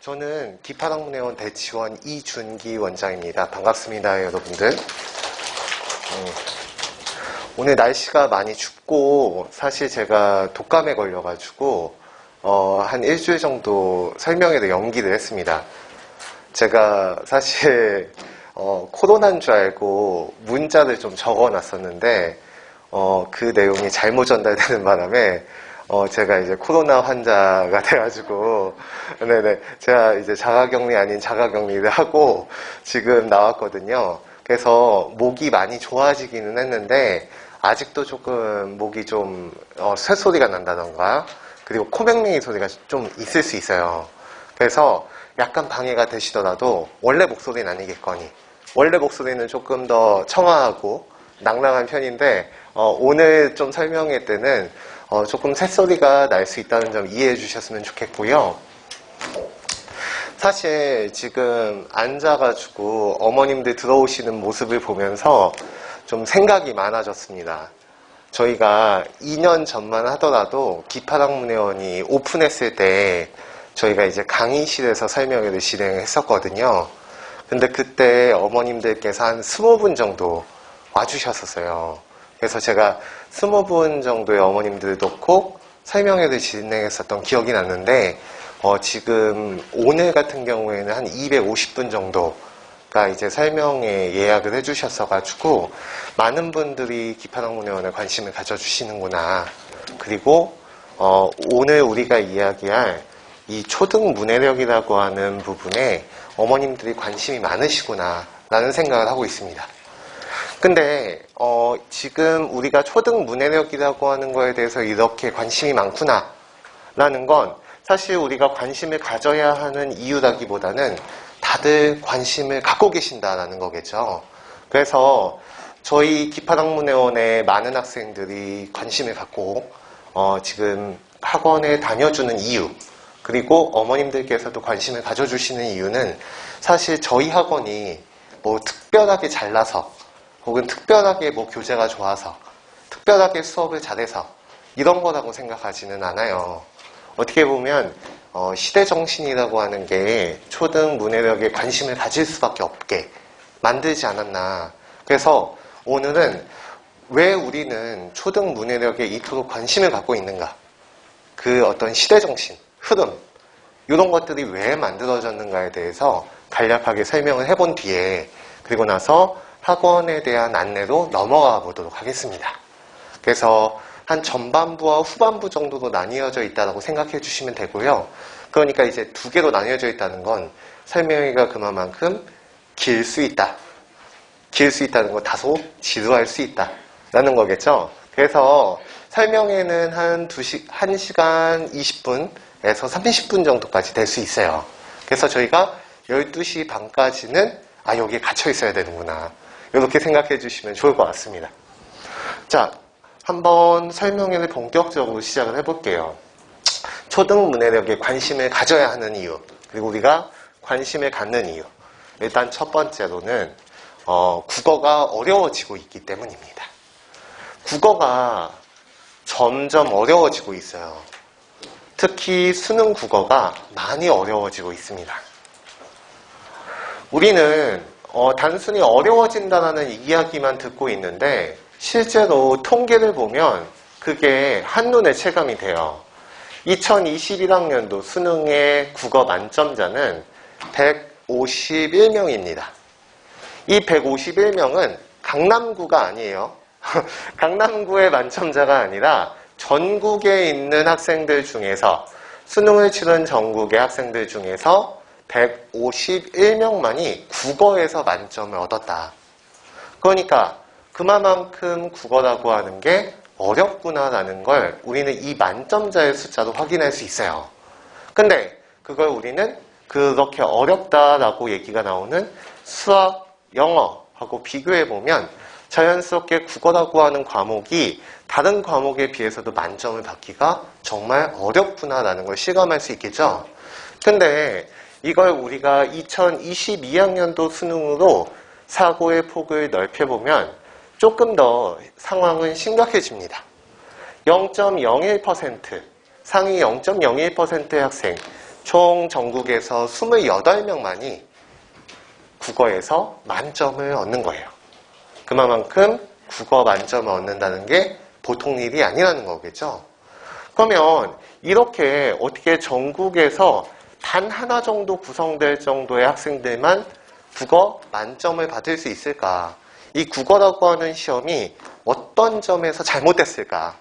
저는 기파학문회원 대치원 이준기 원장입니다. 반갑습니다, 여러분들. 오늘 날씨가 많이 춥고 사실 제가 독감에 걸려가지고 한 일주일 정도 설명회를 연기를 했습니다. 제가 사실 코로나인 줄 알고 문자를 좀 적어놨었는데 그 내용이 잘못 전달되는 바람에 제가 이제 코로나 환자가 돼가지고, 네네, 제가 이제 자가격리 아닌 자가격리를 하고 지금 나왔거든요. 그래서 목이 많이 좋아지기는 했는데, 아직도 조금 목이 좀, 쇳소리가 난다던가, 그리고 코맹맹이 소리가 좀 있을 수 있어요. 그래서 약간 방해가 되시더라도, 원래 목소리는 아니겠거니. 원래 목소리는 조금 더 청아하고 낭랑한 편인데, 오늘 좀 설명회 때는 조금 새소리가 날 수 있다는 점 이해해 주셨으면 좋겠고요. 사실 지금 앉아가지고 어머님들 들어오시는 모습을 보면서 좀 생각이 많아졌습니다. 저희가 2년 전만 하더라도 기파학문회원이 오픈했을 때 저희가 이제 강의실에서 설명회를 진행했었거든요. 근데 그때 어머님들께서 한 20분 정도 와주셨었어요. 그래서 제가 20분 정도의 어머님들을 놓고 설명회를 진행했었던 기억이 났는데, 지금 오늘 같은 경우에는 한 250분 정도가 이제 설명회 예약을 해주셨어가지고, 많은 분들이 기파학문회원에 관심을 가져주시는구나. 그리고, 오늘 우리가 이야기할 이 초등 문해력이라고 하는 부분에 어머님들이 관심이 많으시구나, 라는 생각을 하고 있습니다. 근데 지금 우리가 초등 문해력이라고 하는 거에 대해서 이렇게 관심이 많구나 라는 건 사실 우리가 관심을 가져야 하는 이유라기보다는 다들 관심을 갖고 계신다라는 거겠죠. 그래서 저희 기파학문회원의 많은 학생들이 관심을 갖고 지금 학원에 다녀주는 이유, 그리고 어머님들께서도 관심을 가져주시는 이유는 사실 저희 학원이 뭐 특별하게 잘나서 혹은 특별하게 뭐 교재가 좋아서, 특별하게 수업을 잘해서 이런 거라고 생각하지는 않아요. 어떻게 보면 시대정신이라고 하는 게 초등 문해력에 관심을 가질 수밖에 없게 만들지 않았나. 그래서 오늘은 왜 우리는 초등 문해력에 이토록 관심을 갖고 있는가, 그 어떤 시대정신, 흐름, 이런 것들이 왜 만들어졌는가에 대해서 간략하게 설명을 해본 뒤에, 그리고 나서 학원에 대한 안내로 넘어가 보도록 하겠습니다. 그래서 한 전반부와 후반부 정도로 나뉘어져 있다고 생각해 주시면 되고요. 그러니까 이제 두 개로 나뉘어져 있다는 건 설명회가 그만큼 길 수 있다. 길 수 있다는 건 다소 지루할 수 있다. 라는 거겠죠. 그래서 설명회는 한 1시간 20분에서 30분 정도까지 될 수 있어요. 그래서 저희가 12시 반까지는 여기에 갇혀 있어야 되는구나, 이렇게 생각해 주시면 좋을 것 같습니다. 자, 한번 설명회를 본격적으로 시작을 해볼게요. 초등 문해력에 관심을 가져야 하는 이유, 그리고 우리가 관심을 갖는 이유. 일단 첫 번째로는 국어가 어려워지고 있기 때문입니다. 국어가 점점 어려워지고 있어요. 특히 수능 국어가 많이 어려워지고 있습니다. 우리는 단순히 어려워진다는 이야기만 듣고 있는데 실제로 통계를 보면 그게 한눈에 체감이 돼요. 2021학년도 수능의 국어 만점자는 151명입니다. 이 151명은 강남구가 아니에요. 강남구의 만점자가 아니라 전국에 있는 학생들 중에서, 수능을 치른 전국의 학생들 중에서 151명만이 국어에서 만점을 얻었다. 그러니까 그만큼 국어라고 하는 게 어렵구나라는 걸 우리는 이 만점자의 숫자로 확인할 수 있어요. 근데 그걸 우리는 그렇게 어렵다라고 얘기가 나오는 수학, 영어하고 비교해보면 자연스럽게 국어라고 하는 과목이 다른 과목에 비해서도 만점을 받기가 정말 어렵구나라는 걸 실감할 수 있겠죠. 근데 이걸 우리가 2022학년도 수능으로 사고의 폭을 넓혀보면 조금 더 상황은 심각해집니다. 0.01%, 상위 0.01%의 학생, 총 전국에서 28명만이 국어에서 만점을 얻는 거예요. 그만큼 국어 만점을 얻는다는 게 보통 일이 아니라는 거겠죠. 그러면 이렇게 어떻게 전국에서 단 하나 정도 구성될 정도의 학생들만 국어 만점을 받을 수 있을까? 이 국어라고 하는 시험이 어떤 점에서 잘못됐을까?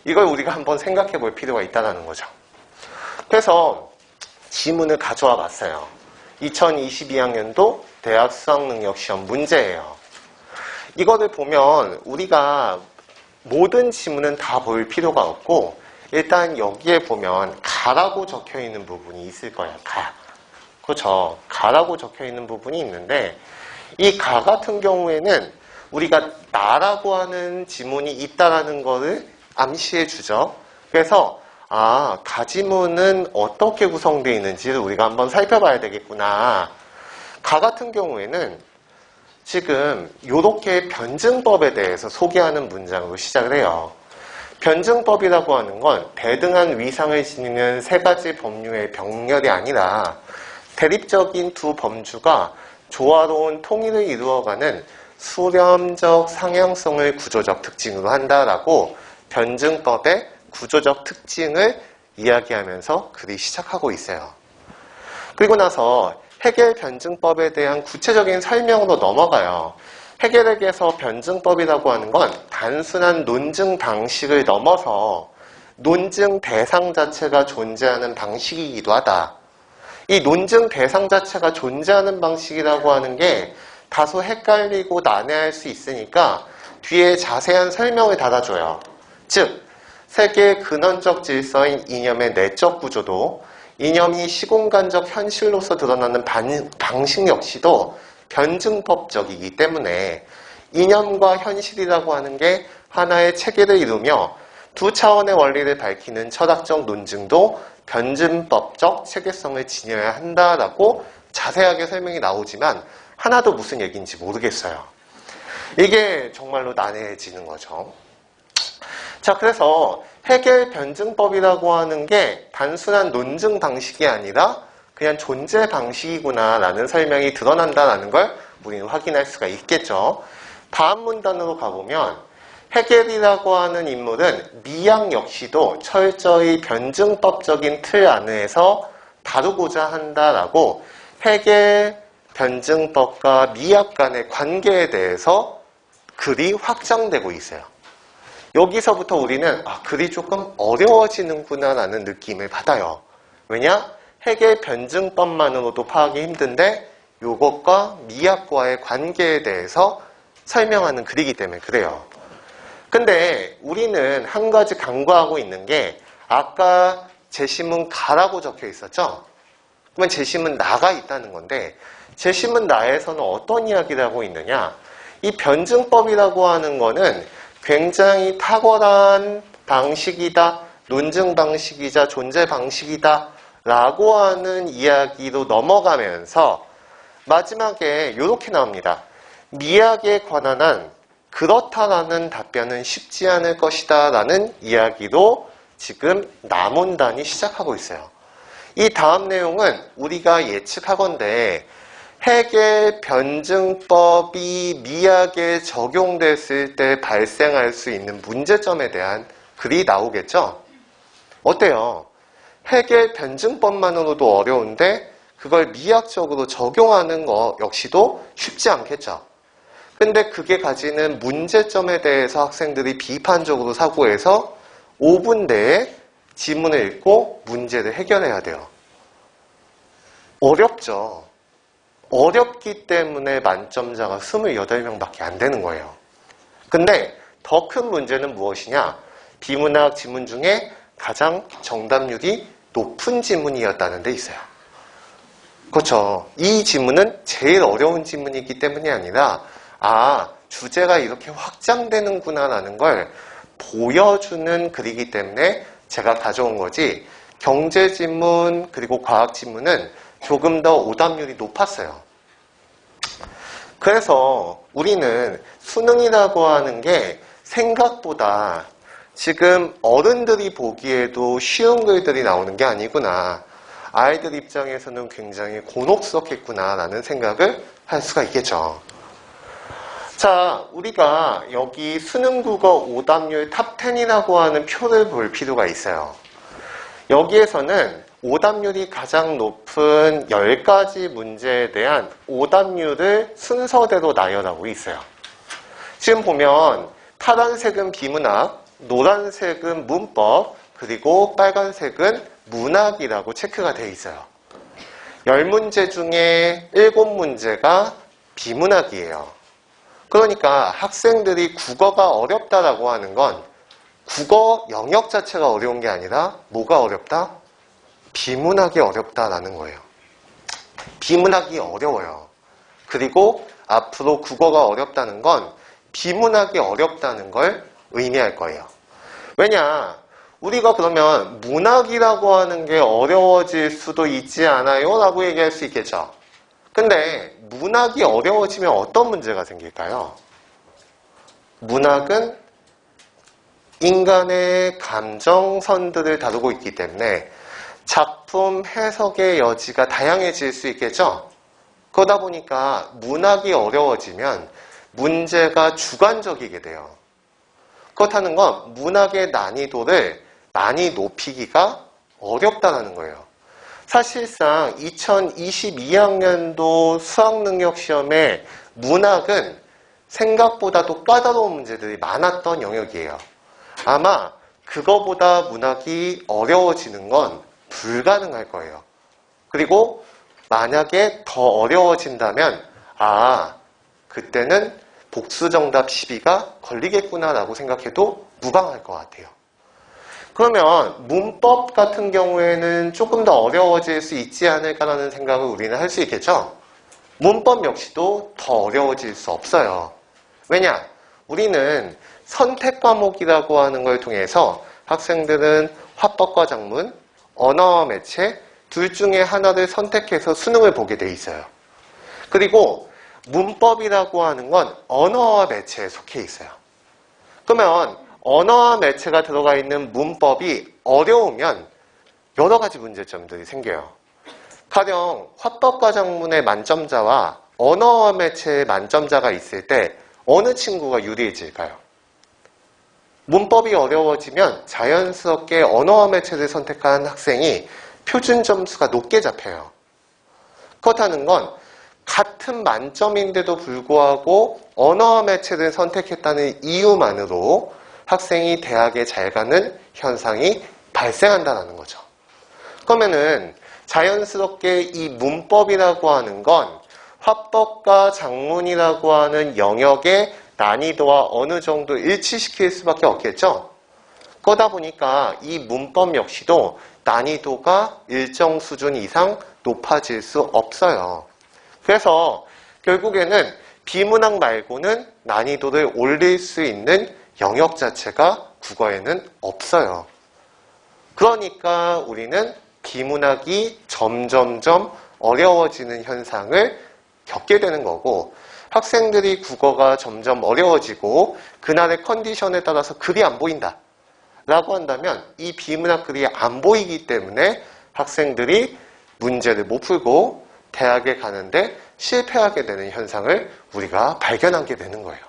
이걸 우리가 한번 생각해 볼 필요가 있다는 거죠. 그래서 지문을 가져와 봤어요. 2022학년도 대학 수학능력시험 문제예요. 이거를 보면 우리가 모든 지문은 다 볼 필요가 없고 일단 여기에 보면 가라고 적혀 있는 부분이 있을 거예요. 가. 그렇죠. 가라고 적혀 있는 부분이 있는데 이 가 같은 경우에는 우리가 나라고 하는 지문이 있다라는 거를 암시해 주죠. 그래서 가 지문은 어떻게 구성되어 있는지를 우리가 한번 살펴봐야 되겠구나. 가 같은 경우에는 지금 이렇게 변증법에 대해서 소개하는 문장으로 시작을 해요. 변증법이라고 하는 건 대등한 위상을 지니는 세 가지 법률의 병렬이 아니라 대립적인 두 범주가 조화로운 통일을 이루어가는 수렴적 상향성을 구조적 특징으로 한다라고 변증법의 구조적 특징을 이야기하면서 글이 시작하고 있어요. 그리고 나서 해겔 변증법에 대한 구체적인 설명으로 넘어가요. 해겔에게서 변증법이라고 하는 건 단순한 논증 방식을 넘어서 논증 대상 자체가 존재하는 방식이기도 하다. 이 논증 대상 자체가 존재하는 방식이라고 하는 게 다소 헷갈리고 난해할 수 있으니까 뒤에 자세한 설명을 달아줘요. 즉, 세계의 근원적 질서인 이념의 내적 구조도 이념이 시공간적 현실로서 드러나는 방식 역시도 변증법적이기 때문에 이념과 현실이라고 하는 게 하나의 체계를 이루며 두 차원의 원리를 밝히는 철학적 논증도 변증법적 체계성을 지녀야 한다라고 자세하게 설명이 나오지만 하나도 무슨 얘기인지 모르겠어요. 이게 정말로 난해해지는 거죠. 자, 그래서 해겔 변증법이라고 하는 게 단순한 논증 방식이 아니라 그냥 존재 방식이구나 라는 설명이 드러난다는 걸 우리는 확인할 수가 있겠죠. 다음 문단으로 가보면 해겔이라고 하는 인물은 미학 역시도 철저히 변증법적인 틀 안에서 다루고자 한다라고 해겔 변증법과 미학 간의 관계에 대해서 글이 확장되고 있어요. 여기서부터 우리는 글이 조금 어려워지는구나 라는 느낌을 받아요. 왜냐? 해겔 변증법만으로도 파악이 힘든데 이것과 미학과의 관계에 대해서 설명하는 글이기 때문에 그래요. 근데 우리는 한 가지 간과하고 있는 게 아까 제시문 가라고 적혀 있었죠? 그러면 제시문 나가 있다는 건데 제시문 나에서는 어떤 이야기를 하고 있느냐? 이 변증법이라고 하는 거는 굉장히 탁월한 방식이다, 논증 방식이자 존재 방식이다 라고 하는 이야기로 넘어가면서 마지막에 이렇게 나옵니다. 미학에 관한 한 그렇다라는 답변은 쉽지 않을 것이다 라는 이야기로 지금 남원단이 시작하고 있어요. 이 다음 내용은 우리가 예측하건대 해겔 변증법이 미학에 적용됐을 때 발생할 수 있는 문제점에 대한 글이 나오겠죠? 어때요? 해겔 변증법만으로도 어려운데 그걸 미학적으로 적용하는 거 역시도 쉽지 않겠죠? 근데 그게 가지는 문제점에 대해서 학생들이 비판적으로 사고해서 5분 내에 지문을 읽고 문제를 해결해야 돼요. 어렵죠? 어렵기 때문에 만점자가 28명밖에 안 되는 거예요. 근데 더 큰 문제는 무엇이냐? 비문학 지문 중에 가장 정답률이 높은 지문이었다는 데 있어요. 그렇죠. 이 지문은 제일 어려운 지문이기 때문이 아니라 주제가 이렇게 확장되는구나 라는 걸 보여주는 글이기 때문에 제가 가져온 거지 경제 지문 그리고 과학 지문은 조금 더 오답률이 높았어요. 그래서 우리는 수능이라고 하는 게 생각보다 지금 어른들이 보기에도 쉬운 글들이 나오는 게 아니구나. 아이들 입장에서는 굉장히 곤혹스럽겠구나라는 생각을 할 수가 있겠죠. 자, 우리가 여기 수능국어 오답률 탑10이라고 하는 표를 볼 필요가 있어요. 여기에서는 오답률이 가장 높은 10가지 문제에 대한 오답률을 순서대로 나열하고 있어요. 지금 보면 파란색은 비문학, 노란색은 문법, 그리고 빨간색은 문학이라고 체크가 되어 있어요. 10문제 중에 7문제가 비문학이에요. 그러니까 학생들이 국어가 어렵다라고 하는 건 국어 영역 자체가 어려운 게 아니라 뭐가 어렵다? 비문학이 어렵다라는 거예요. 비문학이 어려워요. 그리고 앞으로 국어가 어렵다는 건 비문학이 어렵다는 걸 의미할 거예요. 왜냐? 우리가 그러면 문학이라고 하는 게 어려워질 수도 있지 않아요? 라고 얘기할 수 있겠죠. 근데 문학이 어려워지면 어떤 문제가 생길까요? 문학은 인간의 감정선들을 다루고 있기 때문에 작품 해석의 여지가 다양해질 수 있겠죠? 그러다 보니까 문학이 어려워지면 문제가 주관적이게 돼요. 그렇다는 건 문학의 난이도를 많이 높이기가 어렵다는 거예요. 사실상 2022학년도 수학능력시험에 문학은 생각보다도 까다로운 문제들이 많았던 영역이에요. 아마 그거보다 문학이 어려워지는 건 불가능할 거예요. 그리고 만약에 더 어려워진다면 그때는 복수정답 시비가 걸리겠구나라고 생각해도 무방할 것 같아요. 그러면 문법 같은 경우에는 조금 더 어려워질 수 있지 않을까라는 생각을 우리는 할 수 있겠죠? 문법 역시도 더 어려워질 수 없어요. 왜냐? 우리는 선택 과목이라고 하는 걸 통해서 학생들은 화법과 작문, 언어와 매체 둘 중에 하나를 선택해서 수능을 보게 돼 있어요. 그리고 문법이라고 하는 건 언어와 매체에 속해 있어요. 그러면 언어와 매체가 들어가 있는 문법이 어려우면 여러 가지 문제점들이 생겨요. 가령 화법과 작문의 만점자와 언어와 매체의 만점자가 있을 때 어느 친구가 유리해질까요? 문법이 어려워지면 자연스럽게 언어와 매체를 선택한 학생이 표준 점수가 높게 잡혀요. 그렇다는 건 같은 만점인데도 불구하고 언어와 매체를 선택했다는 이유만으로 학생이 대학에 잘 가는 현상이 발생한다는 거죠. 그러면은 자연스럽게 이 문법이라고 하는 건 화법과 작문이라고 하는 영역의 난이도와 어느 정도 일치시킬 수밖에 없겠죠. 그러다 보니까 이 문법 역시도 난이도가 일정 수준 이상 높아질 수 없어요. 그래서 결국에는 비문학 말고는 난이도를 올릴 수 있는 영역 자체가 국어에는 없어요. 그러니까 우리는 비문학이 점점점 어려워지는 현상을 겪게 되는 거고, 학생들이 국어가 점점 어려워지고 그날의 컨디션에 따라서 글이 안 보인다 라고 한다면 이 비문학 글이 안 보이기 때문에 학생들이 문제를 못 풀고 대학에 가는데 실패하게 되는 현상을 우리가 발견하게 되는 거예요.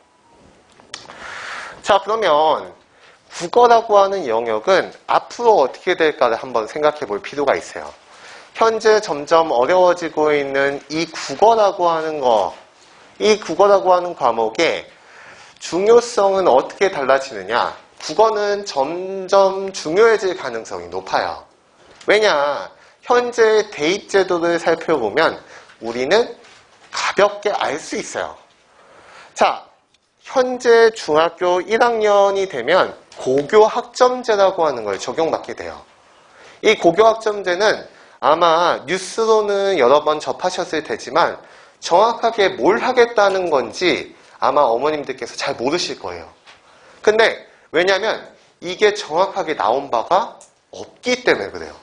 자, 그러면 국어라고 하는 영역은 앞으로 어떻게 될까를 한번 생각해 볼 필요가 있어요. 현재 점점 어려워지고 있는 이 국어라고 하는 이 국어라고 하는 과목의 중요성은 어떻게 달라지느냐? 국어는 점점 중요해질 가능성이 높아요. 왜냐? 현재 대입 제도를 살펴보면 우리는 가볍게 알 수 있어요. 자, 현재 중학교 1학년이 되면 고교 학점제라고 하는 걸 적용받게 돼요. 이 고교 학점제는 아마 뉴스로는 여러 번 접하셨을 테지만 정확하게 뭘 하겠다는 건지 아마 어머님들께서 잘 모르실 거예요. 근데 왜냐하면 이게 정확하게 나온 바가 없기 때문에 그래요.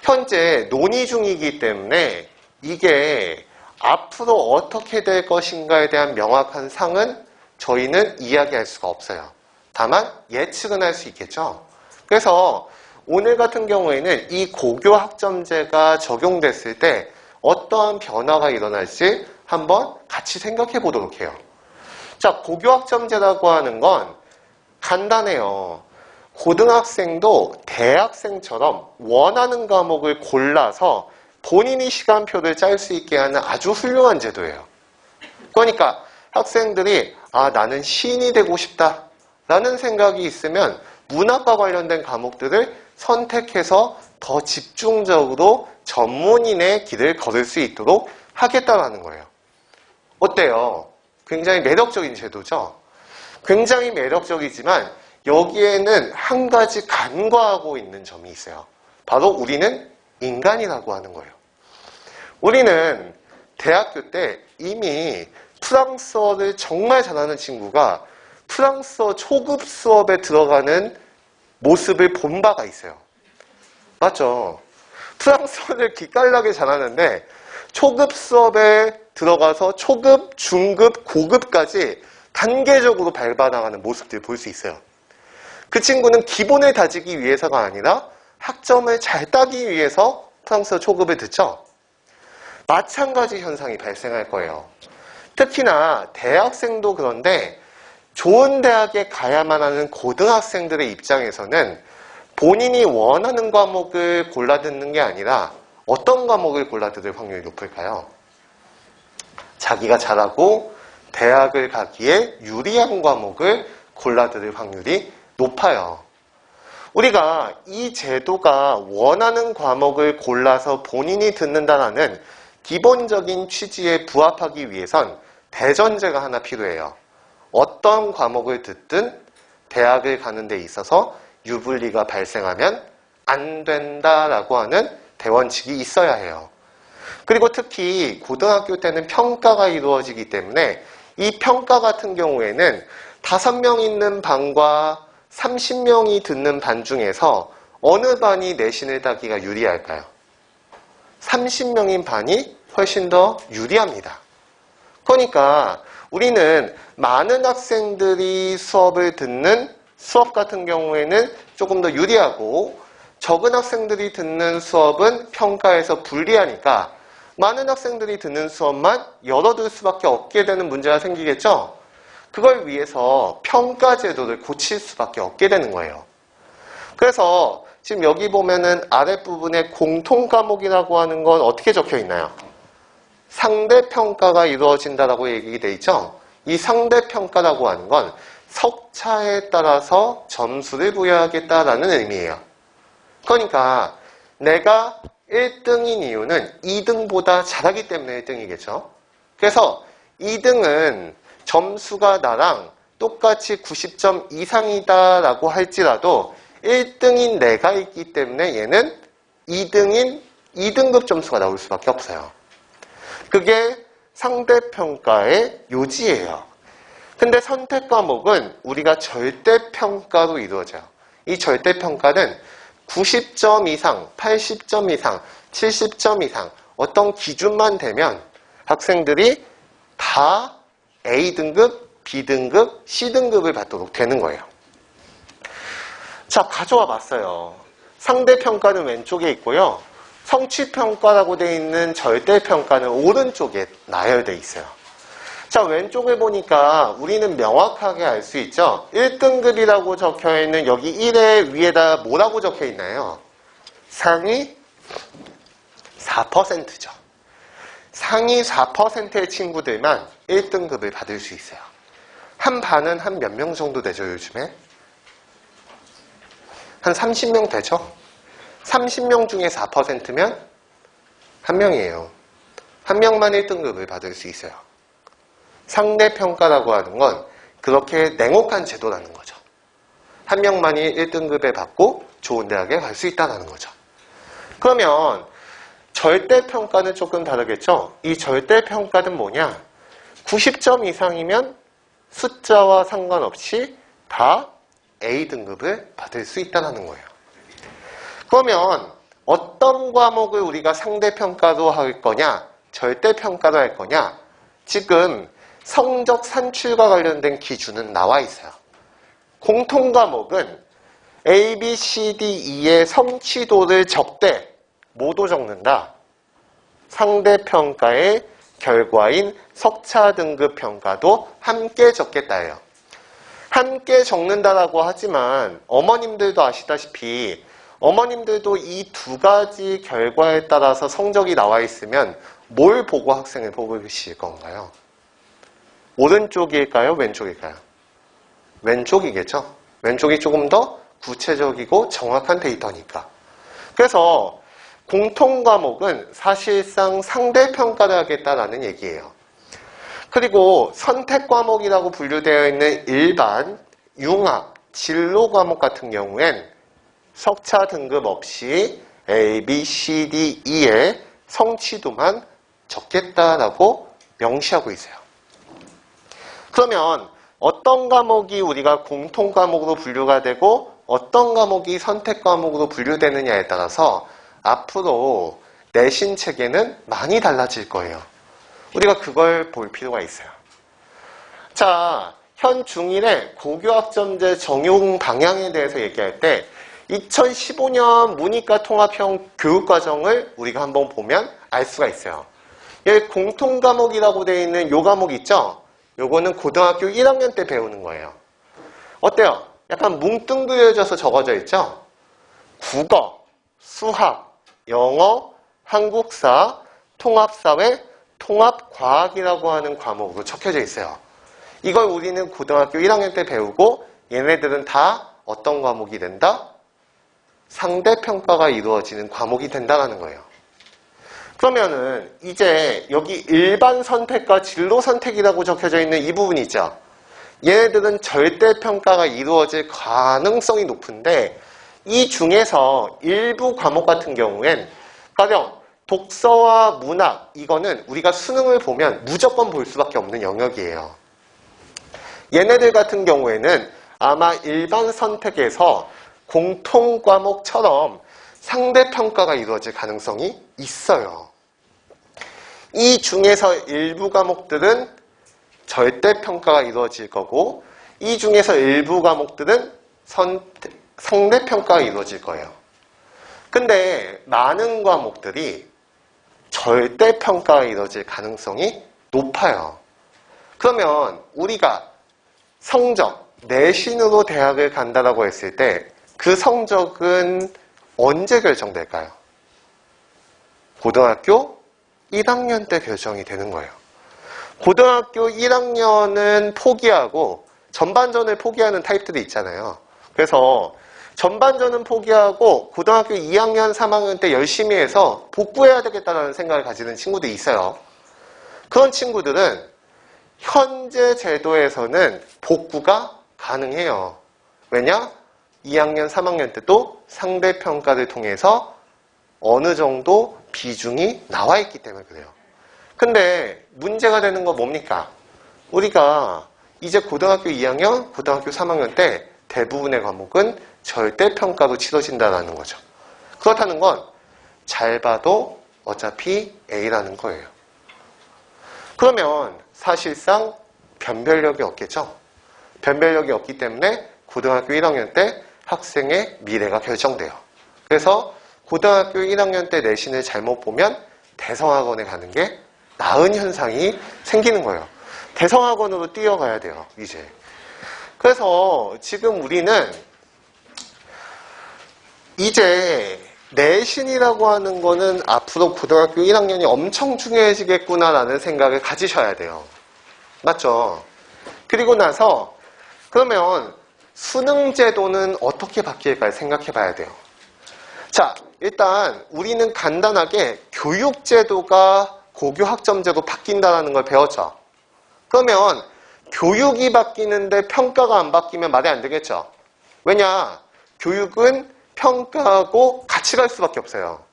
현재 논의 중이기 때문에 이게 앞으로 어떻게 될 것인가에 대한 명확한 상은 저희는 이야기할 수가 없어요. 다만 예측은 할 수 있겠죠. 그래서 오늘 같은 경우에는 이 고교 학점제가 적용됐을 때 어떠한 변화가 일어날지 한번 같이 생각해 보도록 해요. 자, 고교 학점제라고 하는 건 간단해요. 고등학생도 대학생처럼 원하는 과목을 골라서 본인이 시간표를 짤 수 있게 하는 아주 훌륭한 제도예요. 그러니까 학생들이 나는 시인이 되고 싶다 라는 생각이 있으면 문학과 관련된 과목들을 선택해서 더 집중적으로 전문인의 길을 걸을 수 있도록 하겠다라는 거예요. 어때요? 굉장히 매력적인 제도죠? 굉장히 매력적이지만 여기에는 한 가지 간과하고 있는 점이 있어요. 바로 우리는 인간이라고 하는 거예요. 우리는 대학교 때 이미 프랑스어를 정말 잘하는 친구가 프랑스어 초급 수업에 들어가는 모습을 본 바가 있어요. 맞죠? 프랑스어를 기깔나게 잘하는데 초급 수업에 들어가서 초급, 중급, 고급까지 단계적으로 밟아나가는 모습들을 볼 수 있어요. 그 친구는 기본을 다지기 위해서가 아니라 학점을 잘 따기 위해서 프랑스어 초급을 듣죠. 마찬가지 현상이 발생할 거예요. 특히나 대학생도 그런데 좋은 대학에 가야만 하는 고등학생들의 입장에서는 본인이 원하는 과목을 골라 듣는 게 아니라 어떤 과목을 골라 들을 확률이 높을까요? 자기가 잘하고 대학을 가기에 유리한 과목을 골라 들을 확률이 높아요. 우리가 이 제도가 원하는 과목을 골라서 본인이 듣는다는 기본적인 취지에 부합하기 위해선 대전제가 하나 필요해요. 어떤 과목을 듣든 대학을 가는 데 있어서 유불리가 발생하면 안 된다라고 하는 대원칙이 있어야 해요. 그리고 특히 고등학교 때는 평가가 이루어지기 때문에 이 평가 같은 경우에는 5명 있는 반과 30명이 듣는 반 중에서 어느 반이 내신을 따기가 유리할까요? 30명인 반이 훨씬 더 유리합니다. 그러니까 우리는 많은 학생들이 수업을 듣는 수업 같은 경우에는 조금 더 유리하고 적은 학생들이 듣는 수업은 평가에서 불리하니까 많은 학생들이 듣는 수업만 열어둘 수밖에 없게 되는 문제가 생기겠죠? 그걸 위해서 평가 제도를 고칠 수밖에 없게 되는 거예요. 그래서 지금 여기 보면은 아랫부분에 공통 과목이라고 하는 건 어떻게 적혀 있나요? 상대평가가 이루어진다라고 얘기돼 있죠? 이 상대평가라고 하는 건 석차에 따라서 점수를 부여하겠다라는 의미예요. 그러니까 내가 1등인 이유는 2등보다 잘하기 때문에 1등이겠죠. 그래서 2등은 점수가 나랑 똑같이 90점 이상이다라고 할지라도 1등인 내가 있기 때문에 얘는 2등인 2등급 점수가 나올 수밖에 없어요. 그게 상대평가의 요지예요. 근데 선택 과목은 우리가 절대평가로 이루어져요. 이 절대평가는 90점 이상, 80점 이상, 70점 이상 어떤 기준만 되면 학생들이 다 A등급, B등급, C등급을 받도록 되는 거예요. 자, 가져와 봤어요. 상대평가는 왼쪽에 있고요. 성취평가라고 되어 있는 절대평가는 오른쪽에 나열되어 있어요. 자, 왼쪽을 보니까 우리는 명확하게 알 수 있죠. 1등급이라고 적혀있는 여기 1의 위에다 뭐라고 적혀있나요? 상위 4%죠. 상위 4%의 친구들만 1등급을 받을 수 있어요. 한 반은 한 몇 명 정도 되죠, 요즘에? 한 30명 되죠? 30명 중에 4%면 한 명이에요. 한 명만 1등급을 받을 수 있어요. 상대평가라고 하는 건 그렇게 냉혹한 제도라는 거죠. 한 명만이 1등급을 받고 좋은 대학에 갈 수 있다는 거죠. 그러면 절대평가는 조금 다르겠죠? 이 절대평가는 뭐냐? 90점 이상이면 숫자와 상관없이 다 A등급을 받을 수 있다는 거예요. 그러면 어떤 과목을 우리가 상대평가로 할 거냐? 절대평가로 할 거냐? 지금 성적 산출과 관련된 기준은 나와 있어요. 공통과목은 A, B, C, D, E의 성취도를 적되 뭐도 적는다? 상대평가의 결과인 석차 등급 평가도 함께 적겠다예요. 함께 적는다라고 하지만 어머님들도 아시다시피 어머님들도 이 두 가지 결과에 따라서 성적이 나와 있으면 뭘 보고 학생을 뽑으실 건가요? 오른쪽일까요? 왼쪽일까요? 왼쪽이겠죠? 왼쪽이 조금 더 구체적이고 정확한 데이터니까. 그래서 공통과목은 사실상 상대평가를 하겠다라는 얘기예요. 그리고 선택과목이라고 분류되어 있는 일반, 융합, 진로 과목 같은 경우엔 석차 등급 없이 A, B, C, D, E의 성취도만 적겠다라고 명시하고 있어요. 그러면 어떤 과목이 우리가 공통과목으로 분류가 되고 어떤 과목이 선택과목으로 분류되느냐에 따라서 앞으로 내신 체계는 많이 달라질 거예요. 우리가 그걸 볼 필요가 있어요. 자, 현 중1의 고교학점제 적용 방향에 대해서 얘기할 때 2015년 문이과 통합형 교육과정을 우리가 한번 보면 알 수가 있어요. 여기 공통과목이라고 되어 있는 요 과목 있죠? 요거는 고등학교 1학년 때 배우는 거예요. 어때요? 약간 뭉뚱그려져서 적어져 있죠? 국어, 수학, 영어, 한국사, 통합사회, 통합과학이라고 하는 과목으로 적혀져 있어요. 이걸 우리는 고등학교 1학년 때 배우고 얘네들은 다 어떤 과목이 된다? 상대평가가 이루어지는 과목이 된다는 거예요. 그러면은 이제 여기 일반 선택과 진로 선택이라고 적혀져 있는 이 부분이 있죠. 얘네들은 절대평가가 이루어질 가능성이 높은데 이 중에서 일부 과목 같은 경우엔 가령 독서와 문학 이거는 우리가 수능을 보면 무조건 볼 수밖에 없는 영역이에요. 얘네들 같은 경우에는 아마 일반 선택에서 공통 과목처럼 상대평가가 이루어질 가능성이 있어요. 이 중에서 일부 과목들은 절대평가가 이루어질 거고 이 중에서 일부 과목들은 상대평가가 이루어질 거예요. 근데 많은 과목들이 절대평가가 이루어질 가능성이 높아요. 그러면 우리가 성적, 내신으로 대학을 간다라고 했을 때 그 성적은 언제 결정될까요? 고등학교 1학년 때 결정이 되는 거예요. 고등학교 1학년은 포기하고 전반전을 포기하는 타입들이 있잖아요. 그래서 전반전은 포기하고 고등학교 2학년, 3학년 때 열심히 해서 복구해야 되겠다는 생각을 가지는 친구들이 있어요. 그런 친구들은 현재 제도에서는 복구가 가능해요. 왜냐? 2학년, 3학년 때도 상대평가를 통해서 어느 정도 비중이 나와 있기 때문에 그래요. 근데 문제가 되는 건 뭡니까? 우리가 이제 고등학교 2학년, 고등학교 3학년 때 대부분의 과목은 절대평가로 치러진다는 거죠. 그렇다는 건 잘 봐도 어차피 A라는 거예요. 그러면 사실상 변별력이 없겠죠? 변별력이 없기 때문에 고등학교 1학년 때 학생의 미래가 결정돼요. 그래서 고등학교 1학년 때 내신을 잘못 보면 대성학원에 가는 게 나은 현상이 생기는 거예요. 대성학원으로 뛰어가야 돼요, 이제. 그래서 지금 우리는 이제 내신이라고 하는 거는 앞으로 고등학교 1학년이 엄청 중요해지겠구나라는 생각을 가지셔야 돼요. 맞죠? 그리고 나서 그러면 수능 제도는 어떻게 바뀔까요? 생각해 봐야 돼요. 자, 일단 우리는 간단하게 교육 제도가 고교 학점제로 바뀐다는 걸 배웠죠. 그러면 교육이 바뀌는데 평가가 안 바뀌면 말이 안 되겠죠. 왜냐? 교육은 평가하고 같이 갈 수밖에 없어요.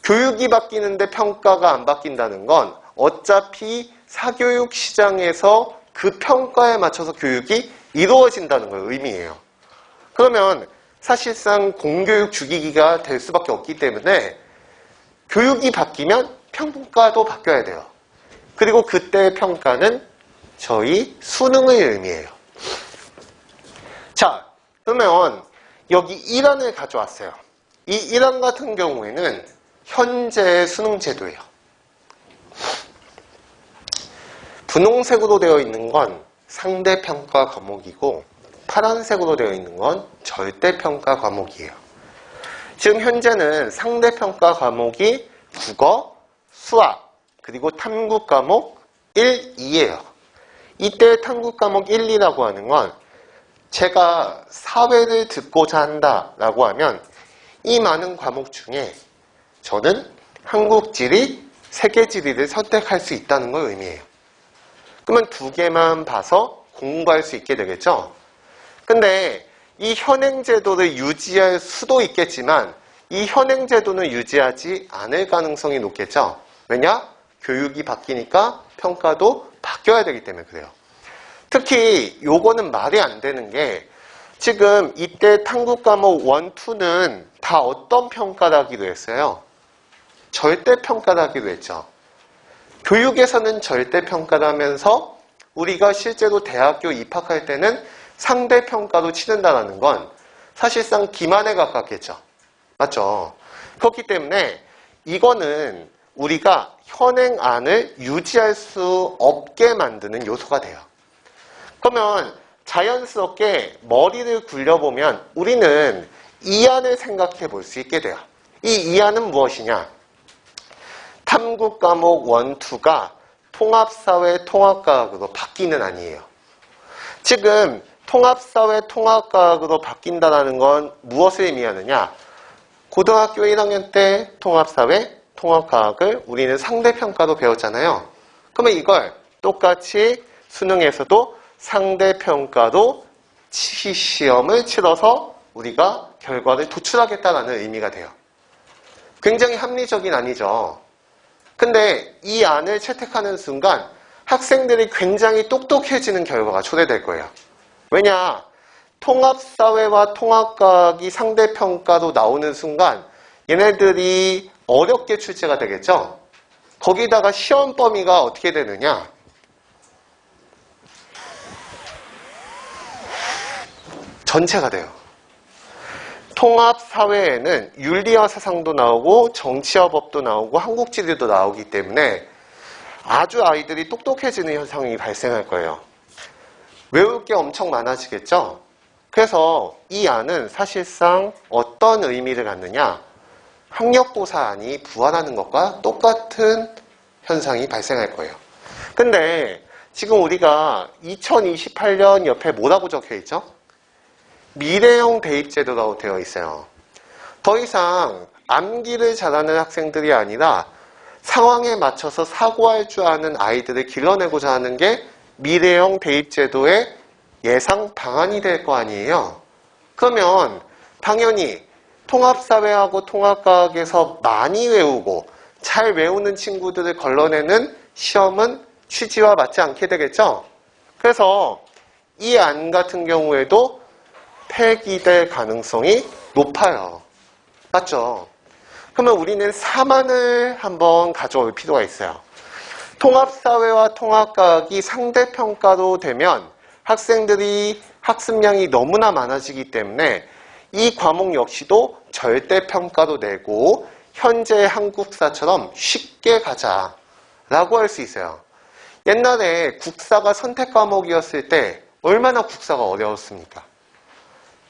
교육이 바뀌는데 평가가 안 바뀐다는 건 어차피 사교육 시장에서 그 평가에 맞춰서 교육이 이루어진다는 걸 의미해요. 그러면 사실상 공교육 주기기가 될 수밖에 없기 때문에 교육이 바뀌면 평가도 바뀌어야 돼요. 그리고 그때의 평가는 저희 수능을 의미해요. 자, 그러면 여기 1안을 가져왔어요. 이 1안 같은 경우에는 현재의 수능 제도예요. 분홍색으로 되어 있는 건 상대평가 과목이고 파란색으로 되어 있는 건 절대평가 과목이에요. 지금 현재는 상대평가 과목이 국어, 수학, 그리고 탐구 과목 1, 2예요. 이때 탐구 과목 1, 2라고 하는 건 제가 사회를 듣고자 한다라고 하면 이 많은 과목 중에 저는 한국지리, 세계지리를 선택할 수 있다는 걸 의미해요. 그러면 두 개만 봐서 공부할 수 있게 되겠죠? 근데 이 현행제도를 유지할 수도 있겠지만 이 현행제도는 유지하지 않을 가능성이 높겠죠? 왜냐? 교육이 바뀌니까 평가도 바뀌어야 되기 때문에 그래요. 특히 요거는 말이 안 되는 게 지금 이때 탐구 과목 1, 2는 다 어떤 평가를 하기로 했어요? 절대평가를 하기로 했죠. 교육에서는 절대평가를 하면서 우리가 실제로 대학교 입학할 때는 상대평가로 치른다는 건 사실상 기만에 가깝겠죠. 맞죠? 그렇기 때문에 이거는 우리가 현행안을 유지할 수 없게 만드는 요소가 돼요. 그러면 자연스럽게 머리를 굴려보면 우리는 이안을 생각해 볼 수 있게 돼요. 이 이안은 무엇이냐? 탐구 과목 1, 2가 통합사회 통합과학으로 바뀌는 안이에요. 지금 통합사회 통합과학으로 바뀐다는 건 무엇을 의미하느냐? 고등학교 1학년 때 통합사회 통합과학을 우리는 상대평가로 배웠잖아요. 그러면 이걸 똑같이 수능에서도 상대평가로 시험을 치러서 우리가 결과를 도출하겠다는 의미가 돼요. 굉장히 합리적인 안이죠. 근데 이 안을 채택하는 순간 학생들이 굉장히 똑똑해지는 결과가 초래될 거예요. 왜냐? 통합사회와 통합과학이 상대평가로 나오는 순간 얘네들이 어렵게 출제가 되겠죠? 거기다가 시험 범위가 어떻게 되느냐? 전체가 돼요. 통합사회에는 윤리와 사상도 나오고 정치와 법도 나오고 한국지리도 나오기 때문에 아주 아이들이 똑똑해지는 현상이 발생할 거예요. 외울 게 엄청 많아지겠죠? 그래서 이 안은 사실상 어떤 의미를 갖느냐? 학력고사안이 부활하는 것과 똑같은 현상이 발생할 거예요. 근데 지금 우리가 2028년 옆에 뭐라고 적혀 있죠? 미래형 대입제도라고 되어 있어요. 더 이상 암기를 잘하는 학생들이 아니라 상황에 맞춰서 사고할 줄 아는 아이들을 길러내고자 하는 게 미래형 대입제도의 예상 방안이 될 거 아니에요. 그러면 당연히 통합사회하고 통합과학에서 많이 외우고 잘 외우는 친구들을 걸러내는 시험은 취지와 맞지 않게 되겠죠. 그래서 이 안 같은 경우에도 폐기될 가능성이 높아요. 맞죠? 그러면 우리는 3안을 한번 가져올 필요가 있어요. 통합사회와 통합과학이 상대평가로 되면 학생들이 학습량이 너무나 많아지기 때문에 이 과목 역시도 절대평가로 내고 현재의 한국사처럼 쉽게 가자라고 할 수 있어요. 옛날에 국사가 선택 과목이었을 때 얼마나 국사가 어려웠습니까?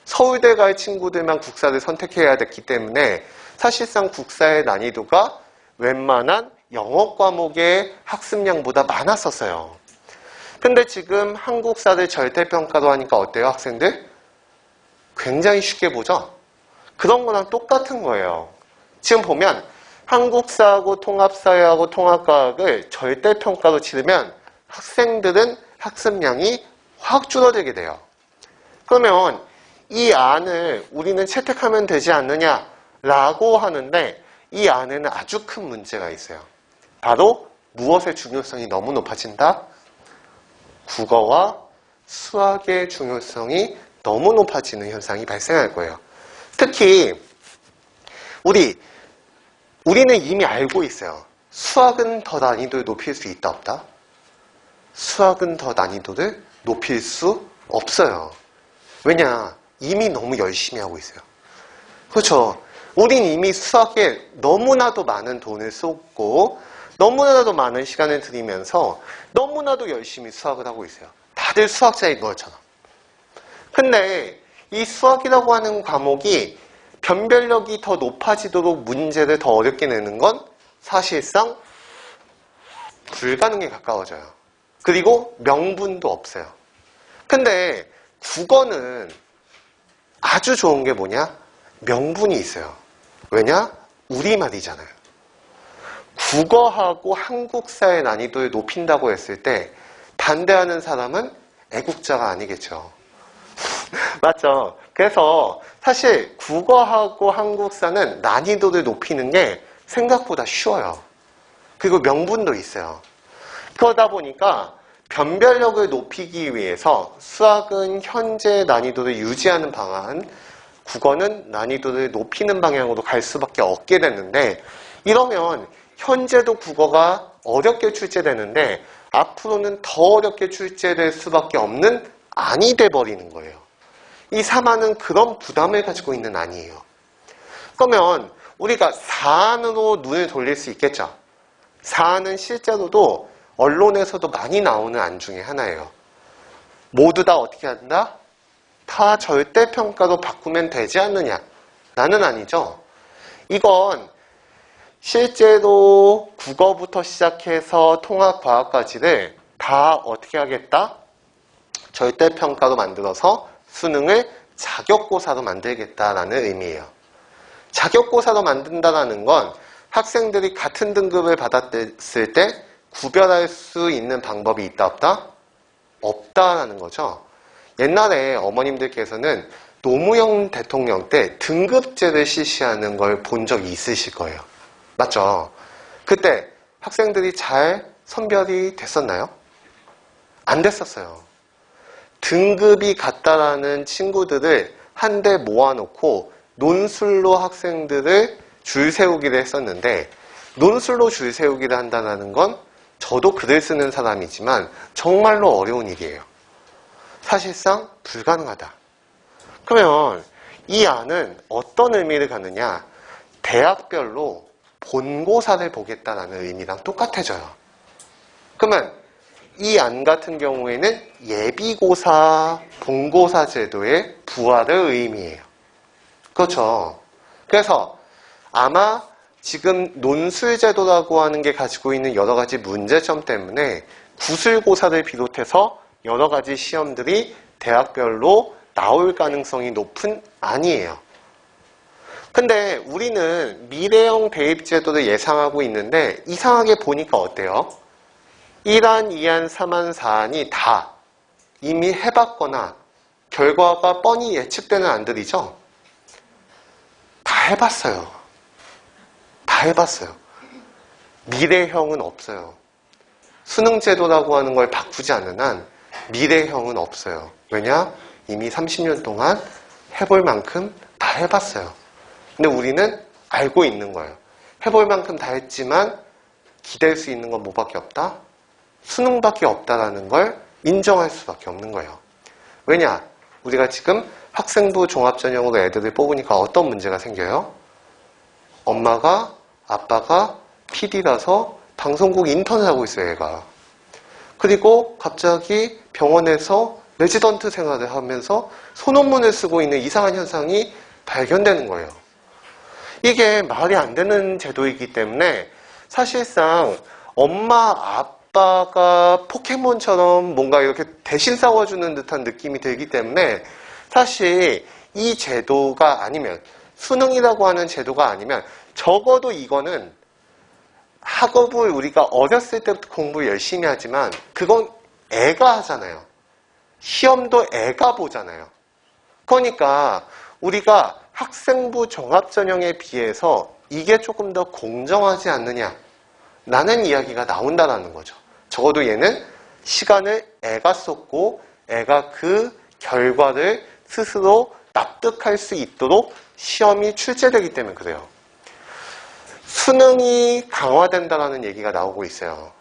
서울대 갈 친구들만 국사를 선택해야 됐기 때문에 사실상 국사의 난이도가 웬만한 영어 과목의 학습량보다 많았었어요. 근데 지금 한국사를 절대평가로 하니까 어때요, 학생들? 굉장히 쉽게 보죠? 그런 거랑 똑같은 거예요. 지금 보면 한국사하고 통합사회하고 통합과학을 절대평가로 치르면 학생들은 학습량이 확 줄어들게 돼요. 그러면 이 안을 우리는 채택하면 되지 않느냐라고 하는데 이 안에는 아주 큰 문제가 있어요. 바로 무엇의 중요성이 너무 높아진다? 국어와 수학의 중요성이 너무 높아지는 현상이 발생할 거예요. 특히 우리는 이미 알고 있어요. 수학은 더 난이도를 높일 수 있다 없다? 수학은 더 난이도를 높일 수 없어요. 왜냐? 이미 너무 열심히 하고 있어요. 그렇죠? 우린 이미 수학에 너무나도 많은 돈을 쏟고 너무나도 많은 시간을 들이면서 너무나도 열심히 수학을 하고 있어요. 다들 수학자인 것처럼. 근데 이 수학이라고 하는 과목이 변별력이 더 높아지도록 문제를 더 어렵게 내는 건 사실상 불가능에 가까워져요. 그리고 명분도 없어요. 근데 국어는 아주 좋은 게 뭐냐? 명분이 있어요. 왜냐? 우리말이잖아요. 국어하고 한국사의 난이도를 높인다고 했을 때 반대하는 사람은 애국자가 아니겠죠. 맞죠? 그래서 사실 국어하고 한국사는 난이도를 높이는 게 생각보다 쉬워요. 그리고 명분도 있어요. 그러다 보니까 변별력을 높이기 위해서 수학은 현재 난이도를 유지하는 방안, 국어는 난이도를 높이는 방향으로 갈 수밖에 없게 됐는데, 이러면 현재도 국어가 어렵게 출제되는데 앞으로는 더 어렵게 출제될 수밖에 없는 안이 돼버리는 거예요. 이 사안은 그런 부담을 가지고 있는 안이에요. 그러면 우리가 사안으로 눈을 돌릴 수 있겠죠. 사안은 실제로도 언론에서도 많이 나오는 안 중에 하나예요. 모두 다 어떻게 한다? 다 절대평가로 바꾸면 되지 않느냐? 라는 안이죠. 이건 실제로 국어부터 시작해서 통합과학까지를 다 어떻게 하겠다? 절대평가로 만들어서 수능을 자격고사로 만들겠다라는 의미예요. 자격고사로 만든다는 건 학생들이 같은 등급을 받았을 때 구별할 수 있는 방법이 있다 없다? 없다라는 거죠. 옛날에 어머님들께서는 노무현 대통령 때 등급제를 실시하는 걸 본 적이 있으실 거예요. 맞죠? 그때 학생들이 잘 선별이 됐었나요? 안 됐었어요. 등급이 같다라는 친구들을 한데 모아놓고 논술로 학생들을 줄 세우기를 했었는데, 논술로 줄 세우기를 한다는 건 저도 글을 쓰는 사람이지만 정말로 어려운 일이에요. 사실상 불가능하다. 그러면 이 안은 어떤 의미를 갖느냐? 대학별로 본고사를 보겠다라는 의미랑 똑같아져요. 그러면 이 안 같은 경우에는 예비고사, 본고사 제도의 부활을 의미해요. 그렇죠. 그래서 아마 지금 논술제도라고 하는 게 가지고 있는 여러 가지 문제점 때문에 구술고사를 비롯해서 여러 가지 시험들이 대학별로 나올 가능성이 높은 안이에요. 근데 우리는 미래형 대입제도를 예상하고 있는데 이상하게 보니까 어때요? 1안, 2안, 3안, 4안이 다 이미 해봤거나 결과가 뻔히 예측되는 안들이죠? 다 해봤어요. 다 해봤어요. 미래형은 없어요. 수능제도라고 하는 걸 바꾸지 않는 한 미래형은 없어요. 왜냐? 이미 30년 동안 해볼 만큼 다 해봤어요. 근데 우리는 알고 있는 거예요. 해볼 만큼 다 했지만 기댈 수 있는 건 뭐밖에 없다? 수능밖에 없다라는 걸 인정할 수밖에 없는 거예요. 왜냐? 우리가 지금 학생부 종합전형으로 애들을 뽑으니까 어떤 문제가 생겨요? 엄마가, 아빠가 PD라서 방송국 인턴을 하고 있어요, 얘가. 그리고 갑자기 병원에서 레지던트 생활을 하면서 소논문을 쓰고 있는 이상한 현상이 발견되는 거예요. 이게 말이 안 되는 제도이기 때문에 사실상 엄마, 아빠가 포켓몬처럼 뭔가 이렇게 대신 싸워주는 듯한 느낌이 들기 때문에 사실 이 제도가 아니면 수능이라고 하는 제도가 아니면 적어도 이거는 학업을 우리가 어렸을 때부터 공부 열심히 하지만 그건 애가 하잖아요. 시험도 애가 보잖아요. 그러니까 우리가 학생부 종합전형에 비해서 이게 조금 더 공정하지 않느냐 라는 이야기가 나온다는 거죠. 적어도 얘는 시간을 애가 썼고 애가 그 결과를 스스로 납득할 수 있도록 시험이 출제되기 때문에 그래요. 수능이 강화된다는 얘기가 나오고 있어요.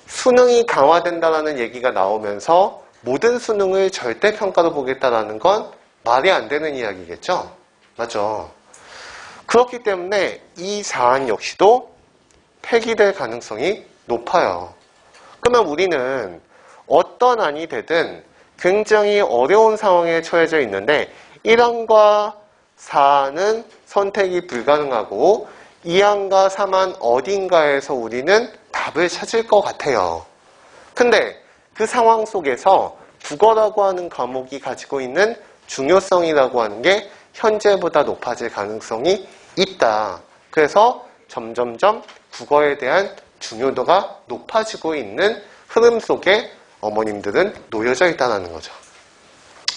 수능이 강화된다는 얘기가 나오면서 모든 수능을 절대평가로 보겠다는 건 말이 안 되는 이야기겠죠? 맞죠? 그렇기 때문에 이 사안 역시도 폐기될 가능성이 높아요. 그러면 우리는 어떤 안이 되든 굉장히 어려운 상황에 처해져 있는데 1안과 4안은 선택이 불가능하고 2안과 3안 어딘가에서 우리는 답을 찾을 것 같아요. 근데 그 상황 속에서 국어라고 하는 과목이 가지고 있는 중요성이라고 하는 게 현재보다 높아질 가능성이 있다. 그래서 점점점 국어에 대한 중요도가 높아지고 있는 흐름 속에 어머님들은 놓여져 있다는 거죠.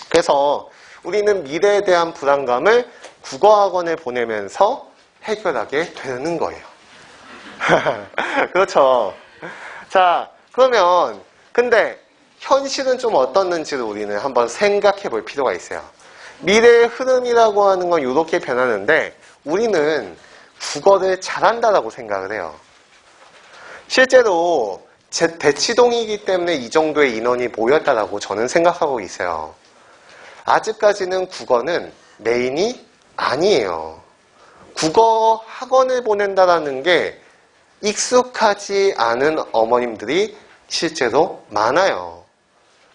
그래서 우리는 미래에 대한 불안감을 국어학원에 보내면서 해결하게 되는 거예요. 그렇죠. 자, 그러면 근데 현실은 좀 어떻는지를 우리는 한번 생각해 볼 필요가 있어요. 미래의 흐름이라고 하는 건 이렇게 변하는데 우리는 국어를 잘한다라고 생각을 해요. 실제로 대치동이기 때문에 이 정도의 인원이 모였다라고 저는 생각하고 있어요. 아직까지는 국어는 메인이 아니에요. 국어 학원을 보낸다라는 게 익숙하지 않은 어머님들이 실제로 많아요.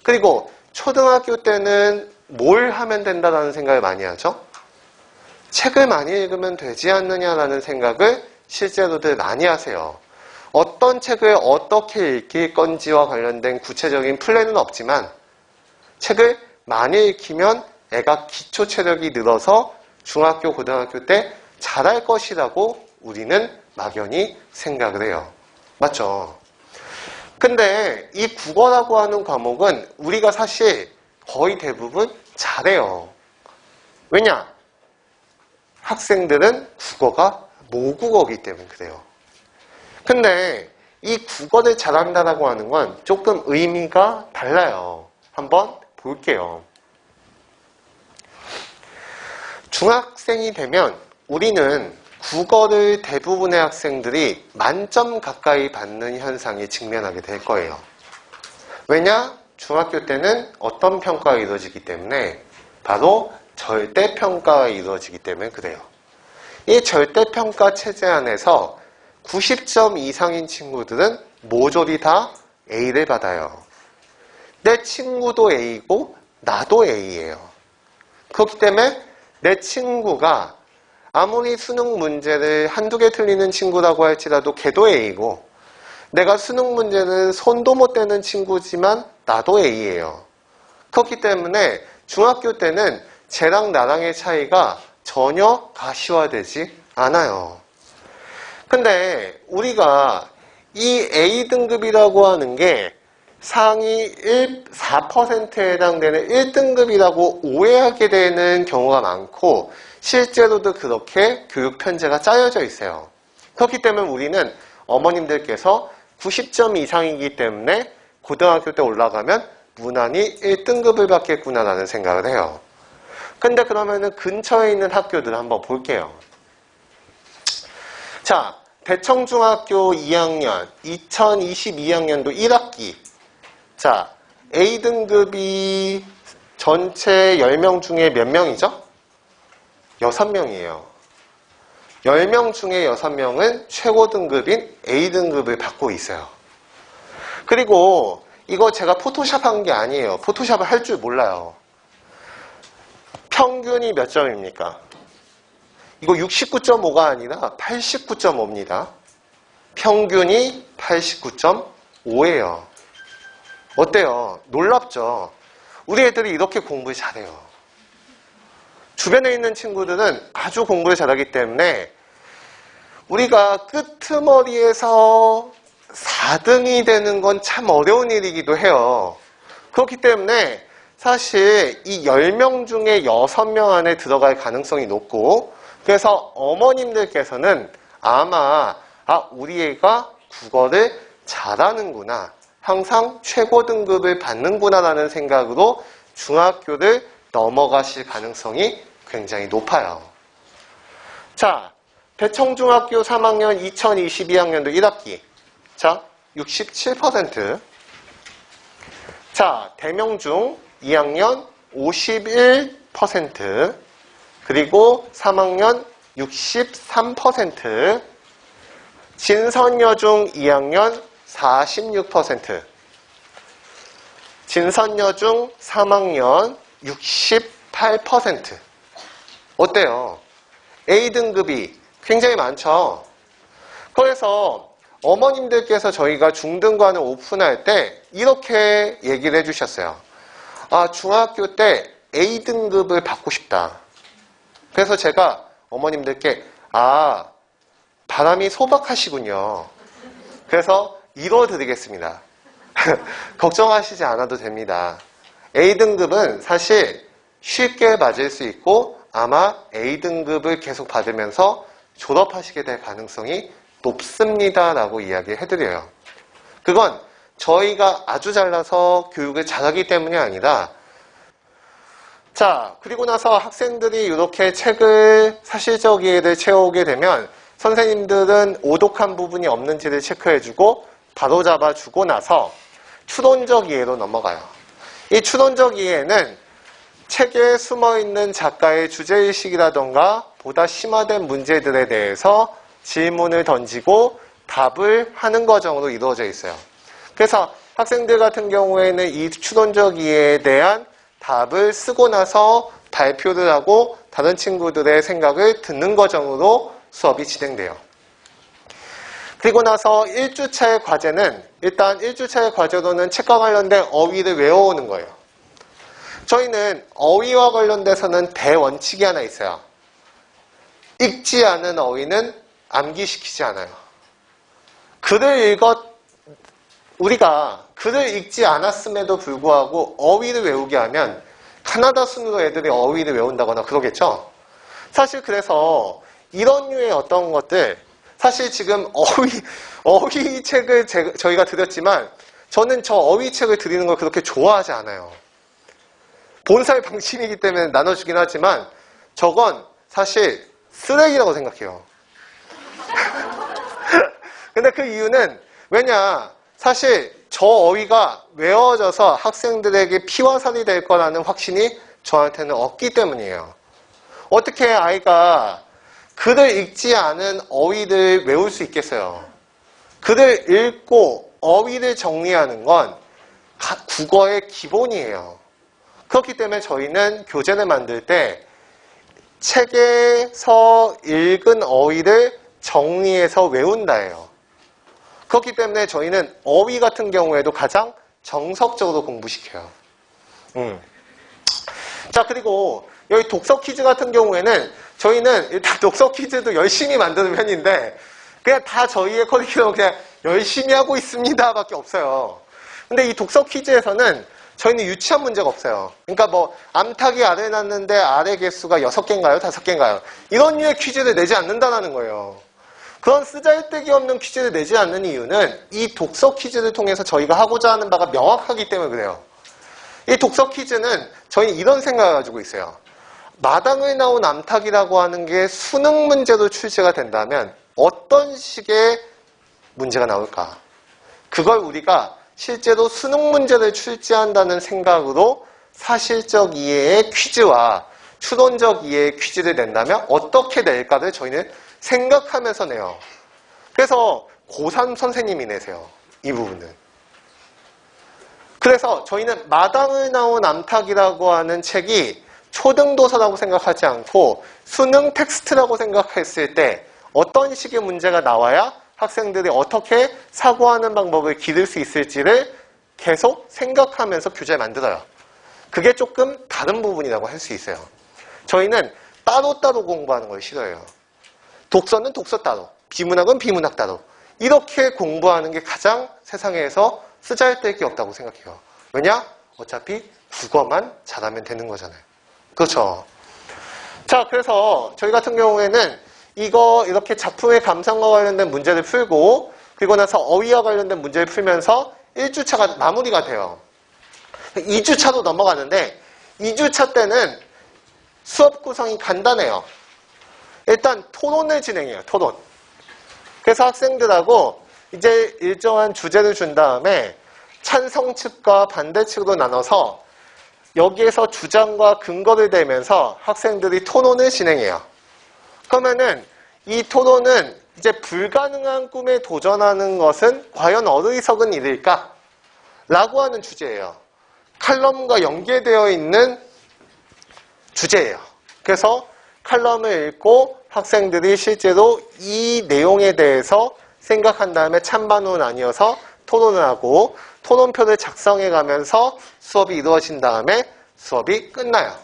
그리고 초등학교 때는 뭘 하면 된다라는 생각을 많이 하죠? 책을 많이 읽으면 되지 않느냐라는 생각을 실제로들 많이 하세요. 어떤 책을 어떻게 읽힐 건지와 관련된 구체적인 플랜은 없지만 책을 많이 읽히면 애가 기초 체력이 늘어서 중학교, 고등학교 때 잘할 것이라고 우리는 막연히 생각을 해요. 맞죠? 근데 이 국어라고 하는 과목은 우리가 사실 거의 대부분 잘해요. 왜냐? 학생들은 국어가 모국어이기 때문에 그래요. 근데 이 국어를 잘한다라고 하는 건 조금 의미가 달라요. 한번 볼게요. 중학생이 되면 우리는 국어를 대부분의 학생들이 만점 가까이 받는 현상에 직면하게 될 거예요. 왜냐? 중학교 때는 어떤 평가가 이루어지기 때문에 바로 절대평가가 이루어지기 때문에 그래요. 이 절대평가 체제 안에서 90점 이상인 친구들은 모조리 다 A를 받아요. 내 친구도 A고 나도 A예요. 그렇기 때문에 내 친구가 아무리 수능 문제를 한두 개 틀리는 친구라고 할지라도 걔도 A고 내가 수능 문제는 손도 못 대는 친구지만 나도 A예요. 그렇기 때문에 중학교 때는 쟤랑 나랑의 차이가 전혀 가시화되지 않아요. 근데 우리가 이 A등급이라고 하는 게 상위 4%에 해당되는 1등급이라고 오해하게 되는 경우가 많고 실제로도 그렇게 교육 편제가 짜여져 있어요. 그렇기 때문에 우리는 어머님들께서 90점 이상이기 때문에 고등학교 때 올라가면 무난히 1등급을 받겠구나라는 생각을 해요. 근데 그러면은 근처에 있는 학교들을 한번 볼게요. 자, 대청중학교 2학년, 2022학년도 1학기. 자, A등급이 전체 10명 중에 몇 명이죠? 6명이에요. 10명 중에 6명은 최고 등급인 A등급을 받고 있어요. 그리고 이거 제가 포토샵 한 게 아니에요. 포토샵을 할 줄 몰라요. 평균이 몇 점입니까? 이거 69.5가 아니라 89.5입니다. 평균이 89.5예요. 어때요? 놀랍죠? 우리 애들이 이렇게 공부를 잘해요. 주변에 있는 친구들은 아주 공부를 잘하기 때문에 우리가 끄트머리에서 4등이 되는 건 참 어려운 일이기도 해요. 그렇기 때문에 사실 이 10명 중에 6명 안에 들어갈 가능성이 높고 그래서 어머님들께서는 아마 우리 애가 국어를 잘하는구나. 항상 최고 등급을 받는구나 라는 생각으로 중학교를 넘어가실 가능성이 굉장히 높아요. 자, 대청중학교 3학년 2022학년도 1학기. 자, 67%. 자, 대명중 2학년 51%. 60%, 그리고 3학년 63%, 진선여중 2학년 46%, 진선여중 3학년 68%. 어때요? A등급이 굉장히 많죠? 그래서 어머님들께서 저희가 중등관을 오픈할 때 이렇게 얘기를 해주셨어요. 아, 중학교 때 A등급을 받고 싶다. 그래서 제가 어머님들께 바람이 소박하시군요. 그래서 이뤄드리겠습니다. 걱정하시지 않아도 됩니다. A등급은 사실 쉽게 맞을 수 있고 아마 A등급을 계속 받으면서 졸업하시게 될 가능성이 높습니다 라고 이야기해드려요. 그건 저희가 아주 잘나서 교육을 잘하기 때문이 아니라, 자, 그리고 나서 학생들이 이렇게 책을 사실적 이해를 채우게 되면 선생님들은 오독한 부분이 없는지를 체크해주고 바로잡아주고 나서 추론적 이해로 넘어가요. 이 추론적 이해는 책에 숨어있는 작가의 주제의식이라던가 보다 심화된 문제들에 대해서 질문을 던지고 답을 하는 과정으로 이루어져 있어요. 그래서 학생들 같은 경우에는 이 추론적 이해에 대한 답을 쓰고 나서 발표를 하고 다른 친구들의 생각을 듣는 과정으로 수업이 진행돼요. 그리고 나서 1주차의 과제는 일단 1주차의 과제로는 책과 관련된 어휘를 외워오는 거예요. 저희는 어휘와 관련돼서는 대원칙이 하나 있어요. 읽지 않은 어휘는 암기시키지 않아요. 우리가 글을 읽지 않았음에도 불구하고 어휘를 외우게 하면 가나다 순으로 애들이 어휘를 외운다거나 그러겠죠? 사실 그래서 이런 류의 어떤 것들, 사실 지금 어휘 책을 저희가 드렸지만 저는 저 어휘 책을 드리는 걸 그렇게 좋아하지 않아요. 본사의 방침이기 때문에 나눠주긴 하지만 저건 사실 쓰레기라고 생각해요. 근데 그 이유는 왜냐, 사실 저 어휘가 외워져서 학생들에게 피와 살이 될 거라는 확신이 저한테는 없기 때문이에요. 어떻게 아이가 글을 읽지 않은 어휘를 외울 수 있겠어요? 글을 읽고 어휘를 정리하는 건 국어의 기본이에요. 그렇기 때문에 저희는 교재를 만들 때 책에서 읽은 어휘를 정리해서 외운다예요. 그렇기 때문에 저희는 어휘 같은 경우에도 가장 정석적으로 공부시켜요. 자, 그리고 여기 독서 퀴즈 같은 경우에는 저희는 일단 독서 퀴즈도 열심히 만드는 편인데 그냥 다 저희의 커리큘럼 그냥 열심히 하고 있습니다 밖에 없어요. 근데 이 독서 퀴즈에서는 저희는 유치한 문제가 없어요. 그러니까 뭐 암탉이 알을 낳는데 알의 개수가 6개인가요? 5개인가요? 이런 류의 퀴즈를 내지 않는다는 거예요. 그런 쓰잘데기 없는 퀴즈를 내지 않는 이유는 이 독서 퀴즈를 통해서 저희가 하고자 하는 바가 명확하기 때문에 그래요. 이 독서 퀴즈는 저희는 이런 생각을 가지고 있어요. 마당을 나온 암탉이라고 하는 게 수능 문제로 출제가 된다면 어떤 식의 문제가 나올까? 그걸 우리가 실제로 수능 문제를 출제한다는 생각으로 사실적 이해의 퀴즈와 추론적 이해의 퀴즈를 낸다면 어떻게 낼까를 저희는 생각하면서 내요. 그래서 고3 선생님이 내세요. 이 부분은. 그래서 저희는 마당을 나온 암탉이라고 하는 책이 초등도서라고 생각하지 않고 수능 텍스트라고 생각했을 때 어떤 식의 문제가 나와야 학생들이 어떻게 사고하는 방법을 기를 수 있을지를 계속 생각하면서 교재를 만들어요. 그게 조금 다른 부분이라고 할 수 있어요. 저희는 따로따로 공부하는 걸 싫어해요. 독서는 독서 따로, 비문학은 비문학 따로. 이렇게 공부하는 게 가장 세상에서 쓰잘데기 없다고 생각해요. 왜냐? 어차피 국어만 잘하면 되는 거잖아요. 그렇죠? 자, 그래서 저희 같은 경우에는 이거 이렇게 작품의 감상과 관련된 문제를 풀고 그리고 나서 어휘와 관련된 문제를 풀면서 1주차가 마무리가 돼요. 2주차로 넘어가는데 2주차 때는 수업 구성이 간단해요. 일단 토론을 진행해요. 토론. 그래서 학생들하고 이제 일정한 주제를 준 다음에 찬성 측과 반대 측으로 나눠서 여기에서 주장과 근거를 대면서 학생들이 토론을 진행해요. 그러면은 이 토론은 이제 불가능한 꿈에 도전하는 것은 과연 어리석은 일일까? 라고 하는 주제예요. 칼럼과 연계되어 있는 주제예요. 그래서 칼럼을 읽고 학생들이 실제로 이 내용에 대해서 생각한 다음에 찬반으로 나뉘어서 토론을 하고 토론표를 작성해 가면서 수업이 이루어진 다음에 수업이 끝나요.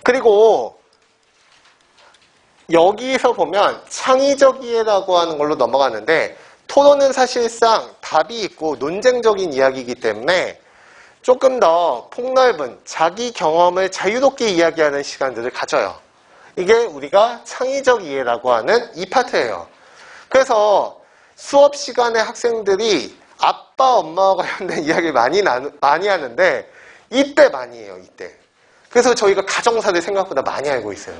그리고 여기서 보면 창의적 이해라고 하는 걸로 넘어가는데 토론은 사실상 답이 있고 논쟁적인 이야기이기 때문에 조금 더 폭넓은 자기 경험을 자유롭게 이야기하는 시간들을 가져요. 이게 우리가 창의적 이해라고 하는 이 파트예요. 그래서 수업 시간에 학생들이 아빠, 엄마와 관련된 이야기를 많이 하는데 이때 많이 해요, 이때. 그래서 저희가 가정사를 생각보다 많이 알고 있어요.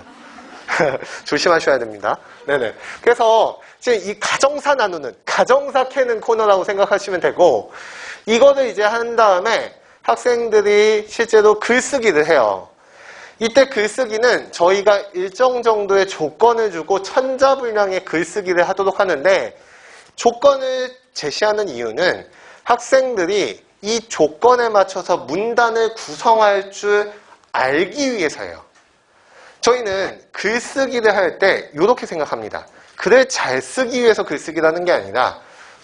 조심하셔야 됩니다. 네네. 그래서 지금 이 가정사 나누는, 가정사 캐는 코너라고 생각하시면 되고, 이거를 이제 한 다음에 학생들이 실제로 글쓰기를 해요. 이때 글쓰기는 저희가 일정 정도의 조건을 주고 천자분량의 글쓰기를 하도록 하는데, 조건을 제시하는 이유는 학생들이 이 조건에 맞춰서 문단을 구성할 줄 알기 위해서예요. 저희는 글쓰기를 할 때 이렇게 생각합니다. 글을 잘 쓰기 위해서 글쓰기를 하는 게 아니라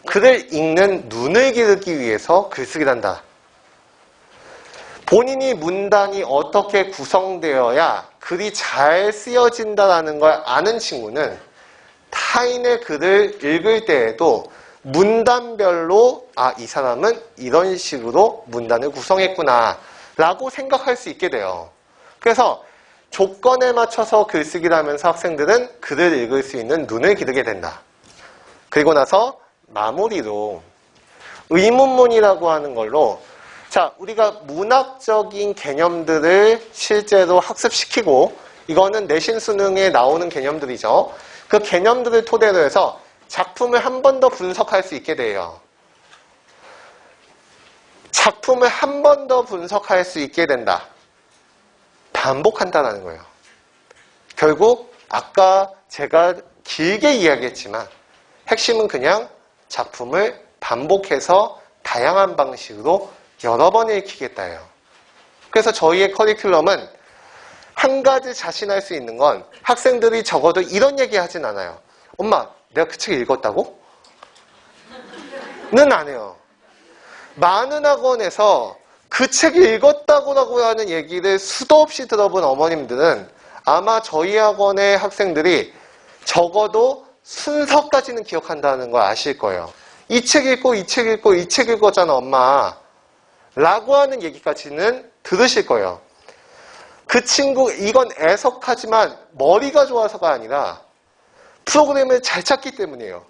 글을 읽는 눈을 기르기 위해서 글쓰기를 한다. 본인이 문단이 어떻게 구성되어야 글이 잘 쓰여진다는 걸 아는 친구는 타인의 글을 읽을 때에도 문단별로 이 사람은 이런 식으로 문단을 구성했구나 라고 생각할 수 있게 돼요. 그래서 조건에 맞춰서 글쓰기를 하면서 학생들은 글을 읽을 수 있는 눈을 기르게 된다. 그리고 나서 마무리로 의문문이라고 하는 걸로 자, 우리가 문학적인 개념들을 실제로 학습시키고 이거는 내신 수능에 나오는 개념들이죠. 그 개념들을 토대로 해서 작품을 한 번 더 분석할 수 있게 돼요. 작품을 한 번 더 분석할 수 있게 된다. 반복한다는 거예요. 결국 아까 제가 길게 이야기했지만 핵심은 그냥 작품을 반복해서 다양한 방식으로 여러 번 읽히겠다예요. 그래서 저희의 커리큘럼은 한 가지 자신할 수 있는 건 학생들이 적어도 이런 얘기 하진 않아요. 엄마, 내가 그 책 읽었다고? 는 안 해요. 많은 학원에서 그 책 읽었다고 하는 얘기를 수도 없이 들어본 어머님들은 아마 저희 학원의 학생들이 적어도 순서까지는 기억한다는 걸 아실 거예요. 이 책 읽고 이 책 읽고 이 책 읽었잖아 엄마 라고 하는 얘기까지는 들으실 거예요. 그 친구 이건 애석하지만 머리가 좋아서가 아니라 프로그램을 잘 찾기 때문이에요.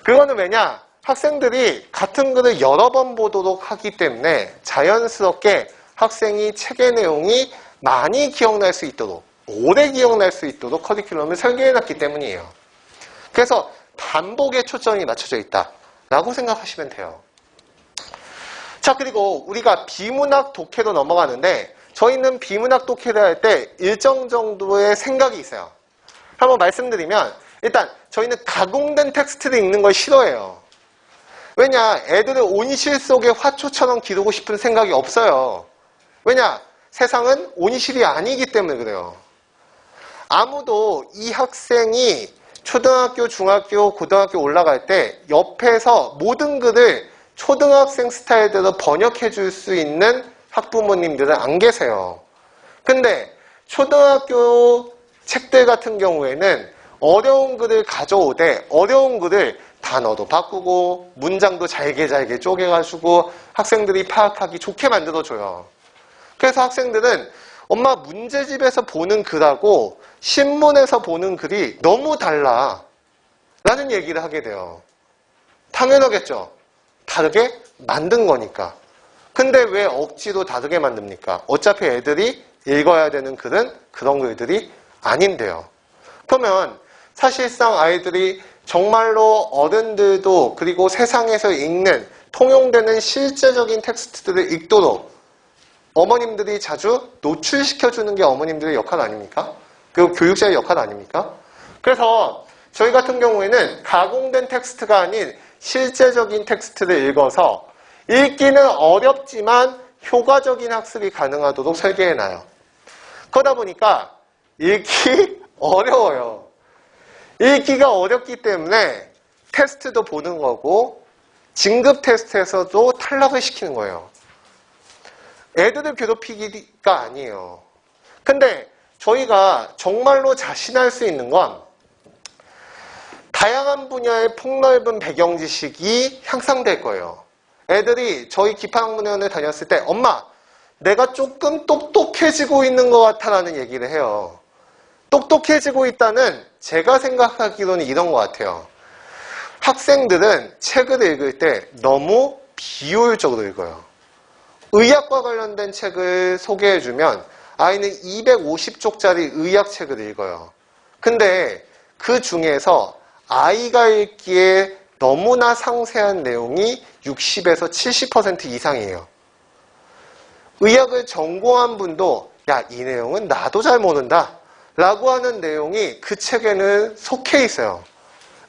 그거는 왜냐? 학생들이 같은 글을 여러 번 보도록 하기 때문에 자연스럽게 학생이 책의 내용이 많이 기억날 수 있도록 오래 기억날 수 있도록 커리큘럼을 설계해놨기 때문이에요. 그래서 반복에 초점이 맞춰져 있다라고 생각하시면 돼요. 자, 그리고 우리가 비문학 독해로 넘어가는데 저희는 비문학 독해를 할 때 일정 정도의 생각이 있어요. 한번 말씀드리면 일단 저희는 가공된 텍스트를 읽는 걸 싫어해요. 왜냐? 애들을 온실 속의 화초처럼 기르고 싶은 생각이 없어요. 왜냐? 세상은 온실이 아니기 때문에 그래요. 아무도 이 학생이 초등학교, 중학교, 고등학교 올라갈 때 옆에서 모든 글을 초등학생 스타일대로 번역해 줄 수 있는 학부모님들은 안 계세요. 근데 초등학교 책들 같은 경우에는 어려운 글을 가져오되 어려운 글을 단어도 바꾸고 문장도 잘게 쪼개가지고 학생들이 파악하기 좋게 만들어줘요. 그래서 학생들은 엄마 문제집에서 보는 글하고 신문에서 보는 글이 너무 달라 라는 얘기를 하게 돼요. 당연하겠죠. 다르게 만든 거니까. 근데 왜 억지로 다르게 만듭니까? 어차피 애들이 읽어야 되는 글은 그런 글들이 아닌데요. 그러면 사실상 아이들이 정말로 어른들도 그리고 세상에서 읽는 통용되는 실제적인 텍스트들을 읽도록 어머님들이 자주 노출시켜주는 게 어머님들의 역할 아닙니까? 그리고 교육자의 역할 아닙니까? 그래서 저희 같은 경우에는 가공된 텍스트가 아닌 실제적인 텍스트를 읽어서 읽기는 어렵지만 효과적인 학습이 가능하도록 설계해놔요. 그러다 보니까 읽기 어려워요. 읽기가 어렵기 때문에 테스트도 보는 거고 진급 테스트에서도 탈락을 시키는 거예요. 애들을 괴롭히기가 아니에요. 근데 저희가 정말로 자신할 수 있는 건 다양한 분야의 폭넓은 배경 지식이 향상될 거예요. 애들이 저희 기파학문회원을 다녔을 때 엄마, 내가 조금 똑똑해지고 있는 것 같아 라는 얘기를 해요. 똑똑해지고 있다는 제가 생각하기로는 이런 것 같아요. 학생들은 책을 읽을 때 너무 비효율적으로 읽어요. 의학과 관련된 책을 소개해주면 아이는 250쪽짜리 의학책을 읽어요. 근데 그 중에서 아이가 읽기에 너무나 상세한 내용이 60에서 70% 이상이에요. 의학을 전공한 분도 야, 이 내용은 나도 잘 모른다 라고 하는 내용이 그 책에는 속해 있어요.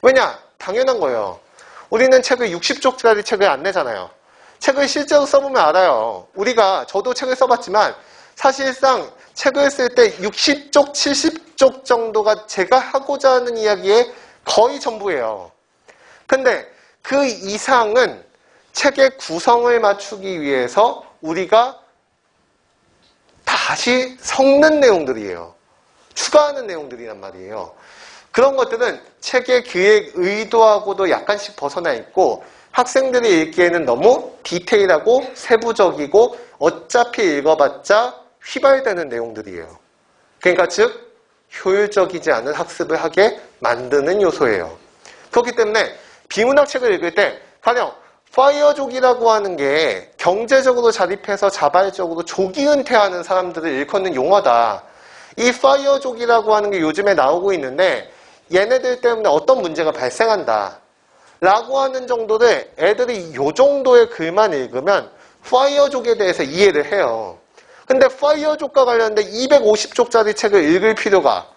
왜냐? 당연한 거예요. 우리는 책을 60쪽짜리 책을 안 내잖아요. 책을 실제로 써보면 알아요. 저도 책을 써봤지만 사실상 책을 쓸 때 60쪽, 70쪽 정도가 제가 하고자 하는 이야기의 거의 전부예요. 근데 그 이상은 책의 구성을 맞추기 위해서 우리가 다시 섞는 내용들이에요. 추가하는 내용들이란 말이에요. 그런 것들은 책의 기획 의도하고도 약간씩 벗어나 있고 학생들이 읽기에는 너무 디테일하고 세부적이고 어차피 읽어봤자 휘발되는 내용들이에요. 그러니까 즉 효율적이지 않은 학습을 하게 만드는 요소예요. 그렇기 때문에 비문학 책을 읽을 때 가령 파이어족이라고 하는 게 경제적으로 자립해서 자발적으로 조기 은퇴하는 사람들을 일컫는 용어다. 이 파이어족이라고 하는 게 요즘에 나오고 있는데 얘네들 때문에 어떤 문제가 발생한다 라고 하는 정도를 애들이 요 정도의 글만 읽으면 파이어족에 대해서 이해를 해요. 근데 파이어족과 관련된 250쪽짜리 책을 읽을 필요가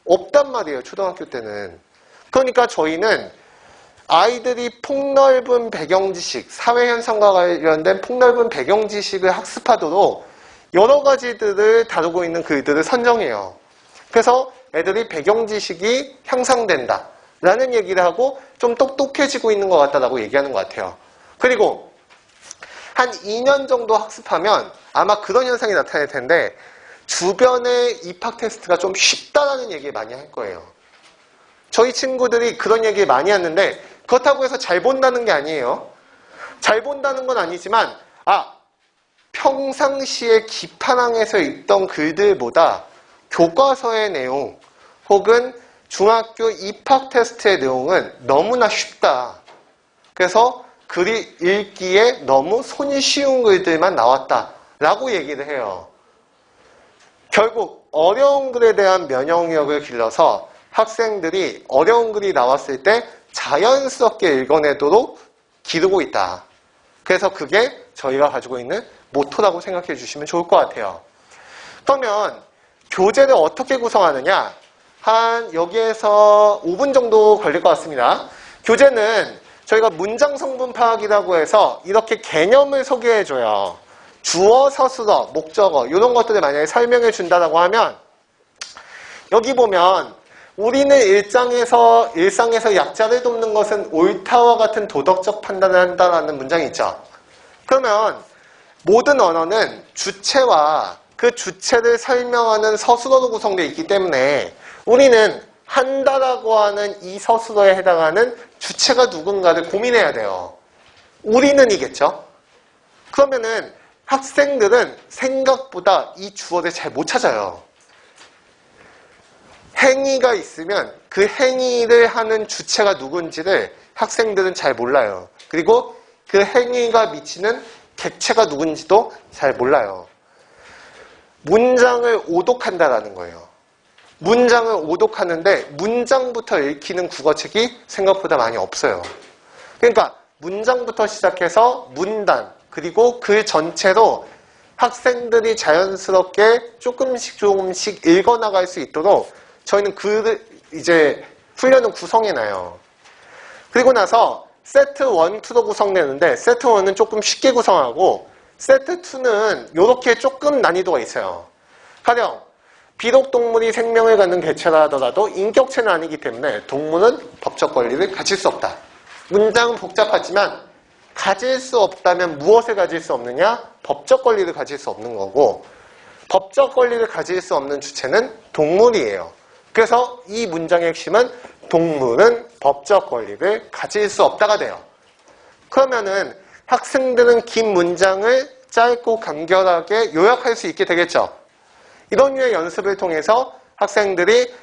없단 말이에요. 초등학교 때는. 그러니까 저희는 아이들이 폭넓은 배경지식, 사회현상과 관련된 폭넓은 배경지식을 학습하도록 여러 가지들을 다루고 있는 글들을 선정해요. 그래서 애들이 배경지식이 향상된다 라는 얘기를 하고 좀 똑똑해지고 있는 것 같다라고 얘기하는 것 같아요. 그리고 한 2년 정도 학습하면 아마 그런 현상이 나타날 텐데 주변의 입학 테스트가 좀 쉽다라는 얘기를 많이 할 거예요. 저희 친구들이 그런 얘기를 많이 하는데 그렇다고 해서 잘 본다는 게 아니에요. 잘 본다는 건 아니지만 평상시에 기파랑에서 읽던 글들보다 교과서의 내용 혹은 중학교 입학 테스트의 내용은 너무나 쉽다. 그래서 글이 읽기에 너무 손쉬운 글들만 나왔다 라고 얘기를 해요. 결국 어려운 글에 대한 면역력을 길러서 학생들이 어려운 글이 나왔을 때 자연스럽게 읽어내도록 기르고 있다. 그래서 그게 저희가 가지고 있는 모토라고 생각해 주시면 좋을 것 같아요. 그러면 교재를 어떻게 구성하느냐? 여기에서 5분 정도 걸릴 것 같습니다. 교재는 저희가 문장 성분 파악이라고 해서 이렇게 개념을 소개해 줘요. 주어, 서술어, 목적어 이런 것들을 만약에 설명해 준다고 하면 여기 보면 우리는 일상에서 약자를 돕는 것은 옳다와 같은 도덕적 판단을 한다라는 문장이 있죠. 그러면 모든 언어는 주체와 그 주체를 설명하는 서술어로 구성되어 있기 때문에 우리는 한다라고 하는 이 서술어에 해당하는 주체가 누군가를 고민해야 돼요. 우리는이겠죠. 그러면은 학생들은 생각보다 이 주어를 잘 못 찾아요. 행위가 있으면 그 행위를 하는 주체가 누군지를 학생들은 잘 몰라요. 그리고 그 행위가 미치는 객체가 누군지도 잘 몰라요. 문장을 오독한다라는 거예요. 문장을 오독하는데 문장부터 읽히는 국어책이 생각보다 많이 없어요. 그러니까 문장부터 시작해서 문단 그리고 글 전체로 학생들이 자연스럽게 조금씩 읽어나갈 수 있도록 저희는 이제 훈련을 구성해놔요. 그리고 나서 세트 1, 2로 구성되는데 세트 1은 조금 쉽게 구성하고 세트 2는 이렇게 조금 난이도가 있어요. 가령 비록 동물이 생명을 갖는 개체라 하더라도 인격체는 아니기 때문에 동물은 법적 권리를 가질 수 없다. 문장은 복잡하지만 가질 수 없다면 무엇을 가질 수 없느냐? 법적 권리를 가질 수 없는 거고 법적 권리를 가질 수 없는 주체는 동물이에요. 그래서 이 문장의 핵심은 동물은 법적 권리를 가질 수 없다가 돼요. 그러면은 학생들은 긴 문장을 짧고 간결하게 요약할 수 있게 되겠죠. 이런 류의 연습을 통해서 학생들이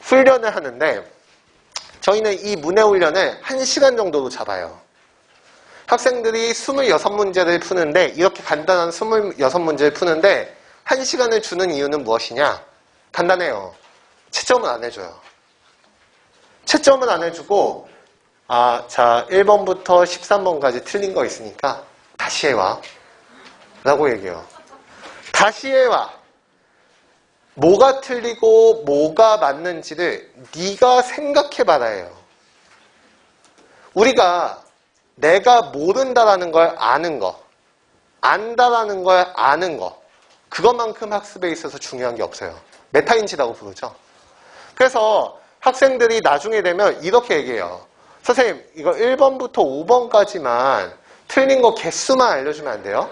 훈련을 하는데 저희는 이 문해 훈련을 1시간 정도로 잡아요. 학생들이 26문제를 푸는데 이렇게 간단한 26문제를 푸는데 1시간을 주는 이유는 무엇이냐? 간단해요. 채점을 안 해줘요. 채점을 안 해주고 자 1번부터 13번까지 틀린 거 있으니까 다시 해와 라고 얘기해요. 다시 해와. 뭐가 틀리고 뭐가 맞는지를 네가 생각해봐라 해요. 우리가 내가 모른다라는 걸 아는 거, 안다라는 걸 아는 거, 그것만큼 학습에 있어서 중요한 게 없어요. 메타인지라고 부르죠. 그래서 학생들이 나중에 되면 이렇게 얘기해요. 선생님, 이거 1번부터 5번까지만 틀린 거 개수만 알려주면 안 돼요?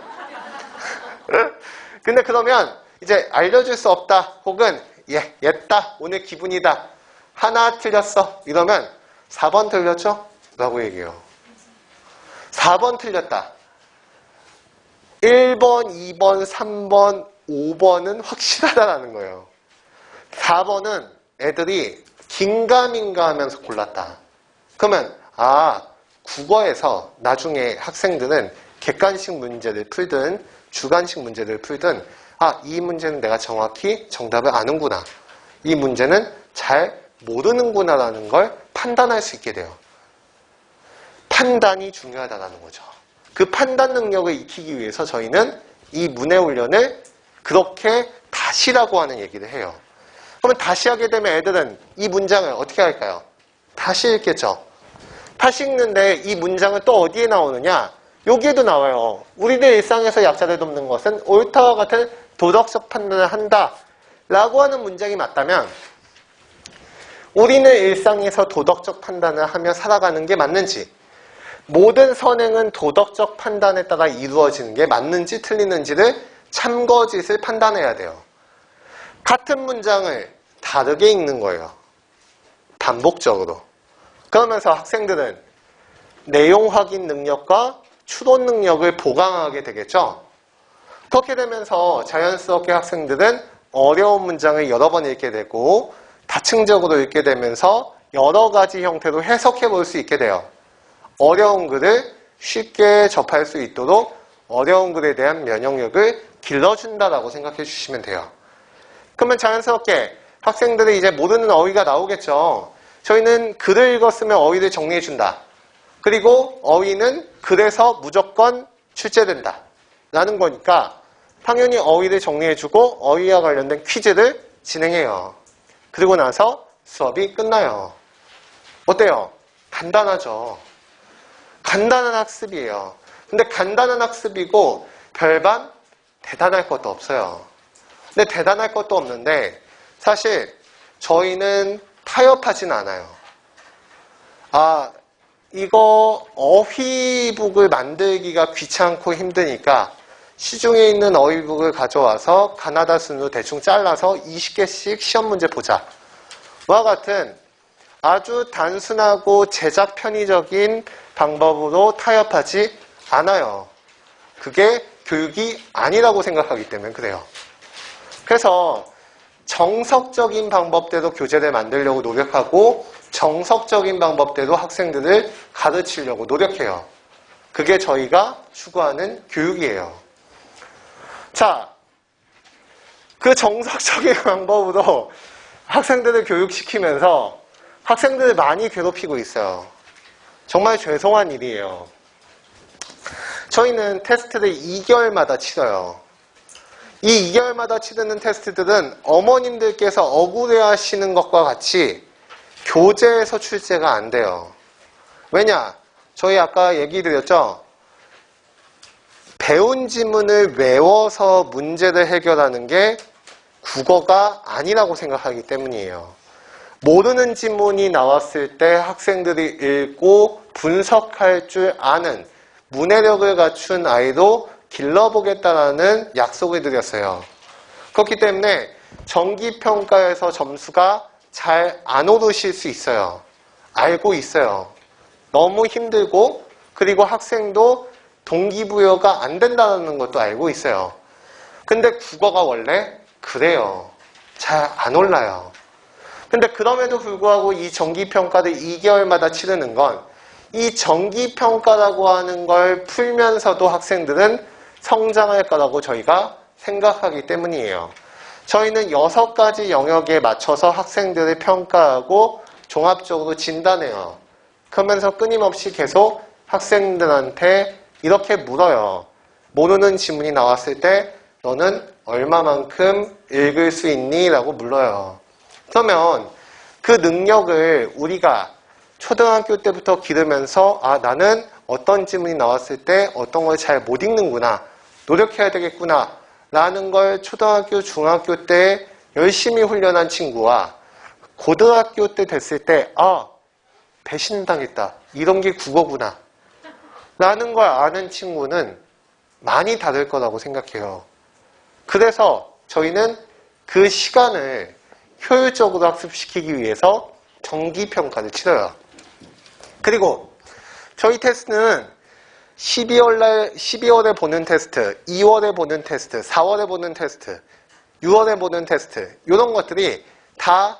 근데 그러면 이제 알려줄 수 없다 혹은 얘다 오늘 기분이다 하나 틀렸어 이러면 4번 틀렸죠? 라고 얘기해요. 4번 틀렸다. 1번, 2번, 3번, 5번은 확실하다라는 거예요. 4번은 애들이 긴가민가 하면서 골랐다. 그러면 국어에서 나중에 학생들은 객관식 문제를 풀든 주관식 문제를 풀든 이 문제는 내가 정확히 정답을 아는구나. 이 문제는 잘 모르는구나 라는 걸 판단할 수 있게 돼요. 판단이 중요하다는 거죠. 그 판단 능력을 익히기 위해서 저희는 이 문해 훈련을 그렇게 다시라고 하는 얘기를 해요. 그러면 다시 하게 되면 애들은 이 문장을 어떻게 할까요? 다시 읽겠죠. 다시 읽는데 이 문장은 또 어디에 나오느냐? 여기에도 나와요. 우리들 일상에서 약자를 돕는 것은 옳다와 같은 도덕적 판단을 한다 라고 하는 문장이 맞다면 우리는 일상에서 도덕적 판단을 하며 살아가는 게 맞는지 모든 선행은 도덕적 판단에 따라 이루어지는 게 맞는지 틀리는지를 참거짓을 판단해야 돼요. 같은 문장을 다르게 읽는 거예요. 반복적으로. 그러면서 학생들은 내용 확인 능력과 추론 능력을 보강하게 되겠죠. 그렇게 되면서 자연스럽게 학생들은 어려운 문장을 여러 번 읽게 되고 다층적으로 읽게 되면서 여러 가지 형태로 해석해 볼 수 있게 돼요. 어려운 글을 쉽게 접할 수 있도록 어려운 글에 대한 면역력을 길러준다라고 생각해 주시면 돼요. 그러면 자연스럽게 학생들이 이제 모르는 어휘가 나오겠죠. 저희는 글을 읽었으면 어휘를 정리해 준다. 그리고 어휘는 글에서 무조건 출제된다 라는 거니까 당연히 어휘를 정리해주고 어휘와 관련된 퀴즈를 진행해요. 그리고 나서 수업이 끝나요. 어때요? 간단하죠. 간단한 학습이에요. 근데 간단한 학습이고 별반 대단할 것도 없어요. 근데 대단할 것도 없는데 사실 저희는 타협하진 않아요. 이거 어휘북을 만들기가 귀찮고 힘드니까 시중에 있는 어휘북을 가져와서 가나다 순으로 대충 잘라서 20개씩 시험 문제 보자. 와 같은 아주 단순하고 제작 편의적인 방법으로 타협하지 않아요. 그게 교육이 아니라고 생각하기 때문에 그래요. 그래서 정석적인 방법대로 교재를 만들려고 노력하고 정석적인 방법대로 학생들을 가르치려고 노력해요. 그게 저희가 추구하는 교육이에요. 자, 그 정석적인 방법으로 학생들을 교육시키면서 학생들을 많이 괴롭히고 있어요. 정말 죄송한 일이에요. 저희는 테스트를 2개월마다 치러요. 이 2개월마다 치르는 테스트들은 어머님들께서 억울해하시는 것과 같이 교재에서 출제가 안 돼요. 왜냐? 저희 아까 얘기 드렸죠? 배운 지문을 외워서 문제를 해결하는 게 국어가 아니라고 생각하기 때문이에요. 모르는 지문이 나왔을 때 학생들이 읽고 분석할 줄 아는 문해력을 갖춘 아이도 길러보겠다라는 약속을 드렸어요. 그렇기 때문에 정기평가에서 점수가 잘 안 오르실 수 있어요. 알고 있어요. 너무 힘들고 그리고 학생도 동기부여가 안 된다는 것도 알고 있어요. 근데 국어가 원래 그래요. 잘 안 올라요. 근데 그럼에도 불구하고 이 정기평가를 2개월마다 치르는 건 이 정기평가라고 하는 걸 풀면서도 학생들은 성장할 거라고 저희가 생각하기 때문이에요. 저희는 6가지 영역에 맞춰서 학생들을 평가하고 종합적으로 진단해요. 그러면서 끊임없이 계속 학생들한테 이렇게 물어요. 모르는 지문이 나왔을 때 너는 얼마만큼 읽을 수 있니? 라고 물어요. 그러면 그 능력을 우리가 초등학교 때부터 기르면서 나는 어떤 지문이 나왔을 때 어떤 걸 잘 못 읽는구나. 노력해야 되겠구나. 라는 걸 초등학교, 중학교 때 열심히 훈련한 친구와 고등학교 때 됐을 때 배신당했다. 이런 게 국어구나. 라는 걸 아는 친구는 많이 다를 거라고 생각해요. 그래서 저희는 그 시간을 효율적으로 학습시키기 위해서 정기평가를 치러요. 그리고 저희 테스트는 12월에 보는 테스트, 2월에 보는 테스트, 4월에 보는 테스트, 6월에 보는 테스트 이런 것들이 다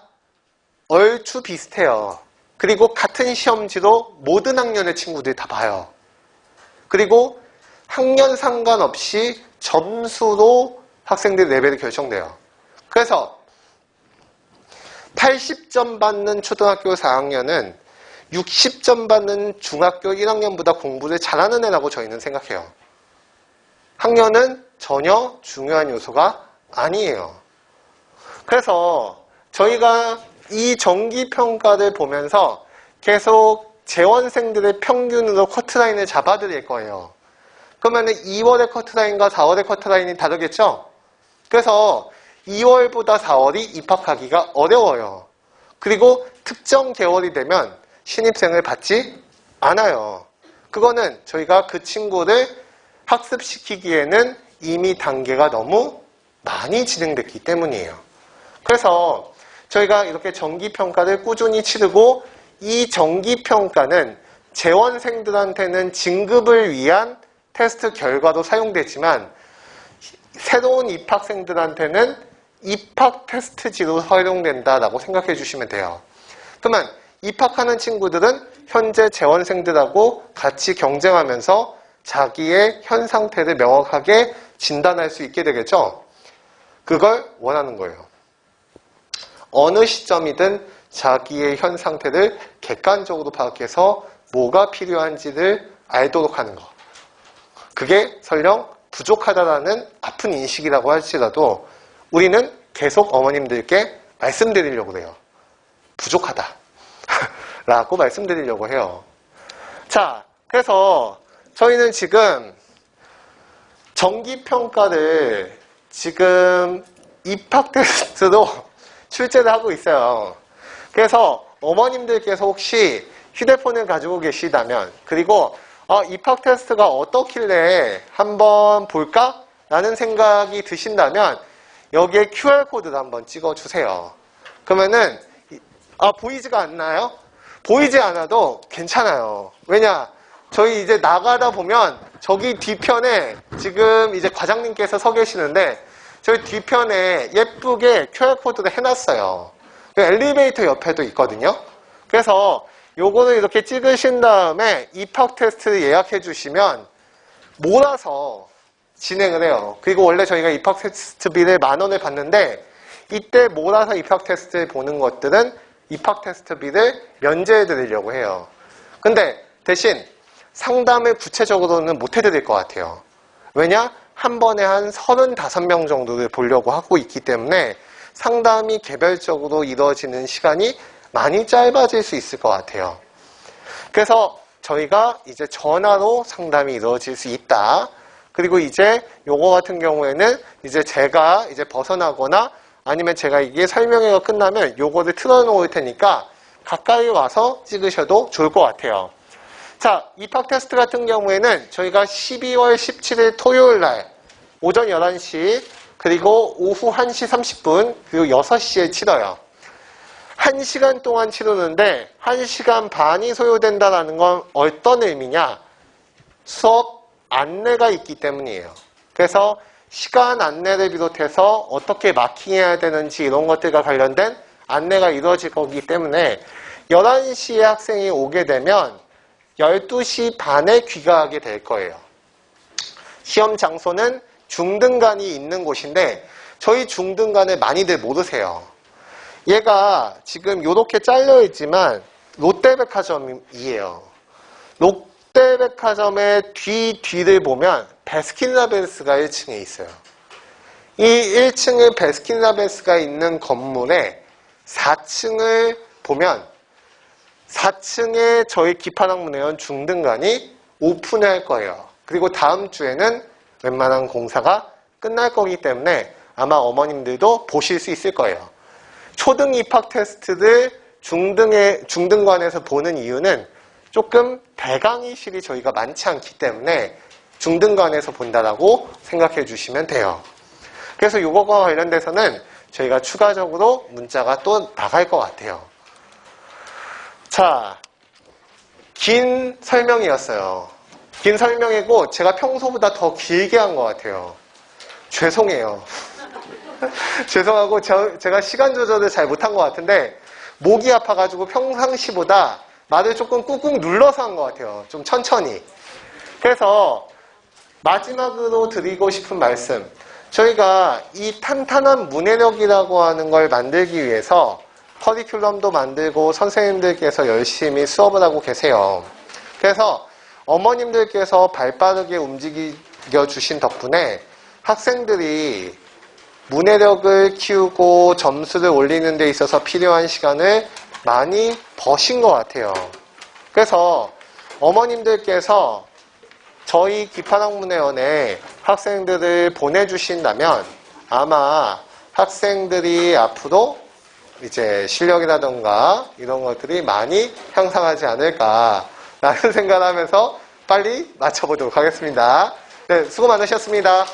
얼추 비슷해요. 그리고 같은 시험지로 모든 학년의 친구들이 다 봐요. 그리고 학년 상관없이 점수로 학생들 레벨이 결정돼요. 그래서 80점 받는 초등학교 4학년은 60점 받는 중학교 1학년보다 공부를 잘하는 애라고 저희는 생각해요. 학년은 전혀 중요한 요소가 아니에요. 그래서 저희가 이 정기평가를 보면서 계속 재원생들의 평균으로 커트라인을 잡아드릴 거예요. 그러면 2월의 커트라인과 4월의 커트라인이 다르겠죠? 그래서 2월보다 4월이 입학하기가 어려워요. 그리고 특정 개월이 되면 신입생을 받지 않아요. 그거는 저희가 그 친구를 학습시키기에는 이미 단계가 너무 많이 진행됐기 때문이에요. 그래서 저희가 이렇게 정기평가를 꾸준히 치르고 이 정기평가는 재원생들한테는 진급을 위한 테스트 결과로 사용되지만 새로운 입학생들한테는 입학 테스트지로 활용된다라고 생각해 주시면 돼요. 그러면 입학하는 친구들은 현재 재원생들하고 같이 경쟁하면서 자기의 현 상태를 명확하게 진단할 수 있게 되겠죠? 그걸 원하는 거예요. 어느 시점이든 자기의 현 상태를 객관적으로 파악해서 뭐가 필요한지를 알도록 하는 거. 그게 설령 부족하다라는 아픈 인식이라고 할지라도 우리는 계속 어머님들께 말씀드리려고 해요. 부족하다. 라고 말씀드리려고 해요. 자, 그래서 저희는 지금 정기평가를 지금 입학 테스트로 출제를 하고 있어요. 그래서 어머님들께서 혹시 휴대폰을 가지고 계시다면 그리고 입학 테스트가 어떻길래 한번 볼까? 라는 생각이 드신다면 여기에 QR코드를 한번 찍어주세요. 그러면은 보이지가 않나요? 보이지 않아도 괜찮아요. 왜냐? 저희 이제 나가다 보면 저기 뒤편에 지금 이제 과장님께서 서 계시는데 저희 뒤편에 예쁘게 QR코드를 해놨어요. 엘리베이터 옆에도 있거든요. 그래서 요거를 이렇게 찍으신 다음에 입학 테스트를 예약해 주시면 몰아서 진행을 해요. 그리고 원래 저희가 입학 테스트비를 10,000원을 받는데 이때 몰아서 입학 테스트를 보는 것들은 입학 테스트비를 면제해 드리려고 해요. 근데 대신 상담을 구체적으로는 못 해드릴 것 같아요. 왜냐? 한 번에 한 35명 정도를 보려고 하고 있기 때문에 상담이 개별적으로 이루어지는 시간이 많이 짧아질 수 있을 것 같아요. 그래서 저희가 이제 전화로 상담이 이루어질 수 있다. 그리고 이제 요거 같은 경우에는 이제 제가 이제 벗어나거나 아니면 제가 이게 설명회가 끝나면 요거를 틀어놓을 테니까 가까이 와서 찍으셔도 좋을 것 같아요. 자, 입학 테스트 같은 경우에는 저희가 12월 17일 토요일 날 오전 11시 그리고 오후 1시 30분 그리고 6시에 치러요. 1시간 동안 치르는데 1시간 반이 소요된다는 건 어떤 의미냐? 수업 안내가 있기 때문이에요. 그래서 시간 안내를 비롯해서 어떻게 마킹해야 되는지 이런 것들과 관련된 안내가 이루어질 거기 때문에 11시에 학생이 오게 되면 12시 반에 귀가하게 될 거예요. 시험 장소는 중등간이 있는 곳인데 저희 중등간을 많이들 모르세요. 얘가 지금 이렇게 잘려 있지만 롯데백화점이에요. 롯데백화점의 뒤를 보면 베스킨라빈스가 1층에 있어요. 이 1층에 베스킨라빈스가 있는 건물에 4층을 보면 4층에 저희 기판학문회원 중등간이 오픈할 거예요. 그리고 다음 주에는 웬만한 공사가 끝날 거기 때문에 아마 어머님들도 보실 수 있을 거예요. 초등 입학 테스트를 중등관에서 보는 이유는 조금 대강의실이 저희가 많지 않기 때문에 중등관에서 본다라고 생각해 주시면 돼요. 그래서 이거와 관련돼서는 저희가 추가적으로 문자가 또 나갈 것 같아요. 자, 긴 설명이었어요. 긴 설명이고 제가 평소보다 더 길게 한 것 같아요. 죄송해요. 죄송하고 제가 시간 조절을 잘 못한 것 같은데 목이 아파가지고 평상시보다 말을 조금 꾹꾹 눌러서 한 것 같아요. 좀 천천히. 그래서 마지막으로 드리고 싶은 말씀. 저희가 이 탄탄한 문해력이라고 하는 걸 만들기 위해서 커리큘럼도 만들고 선생님들께서 열심히 수업을 하고 계세요. 그래서 어머님들께서 발빠르게 움직여 주신 덕분에 학생들이 문해력을 키우고 점수를 올리는 데 있어서 필요한 시간을 많이 버신 것 같아요. 그래서 어머님들께서 저희 기판학문회원에 학생들을 보내주신다면 아마 학생들이 앞으로 이제 실력이라던가 이런 것들이 많이 향상하지 않을까라는 생각을 하면서 빨리 마쳐보도록 하겠습니다. 네, 수고 많으셨습니다.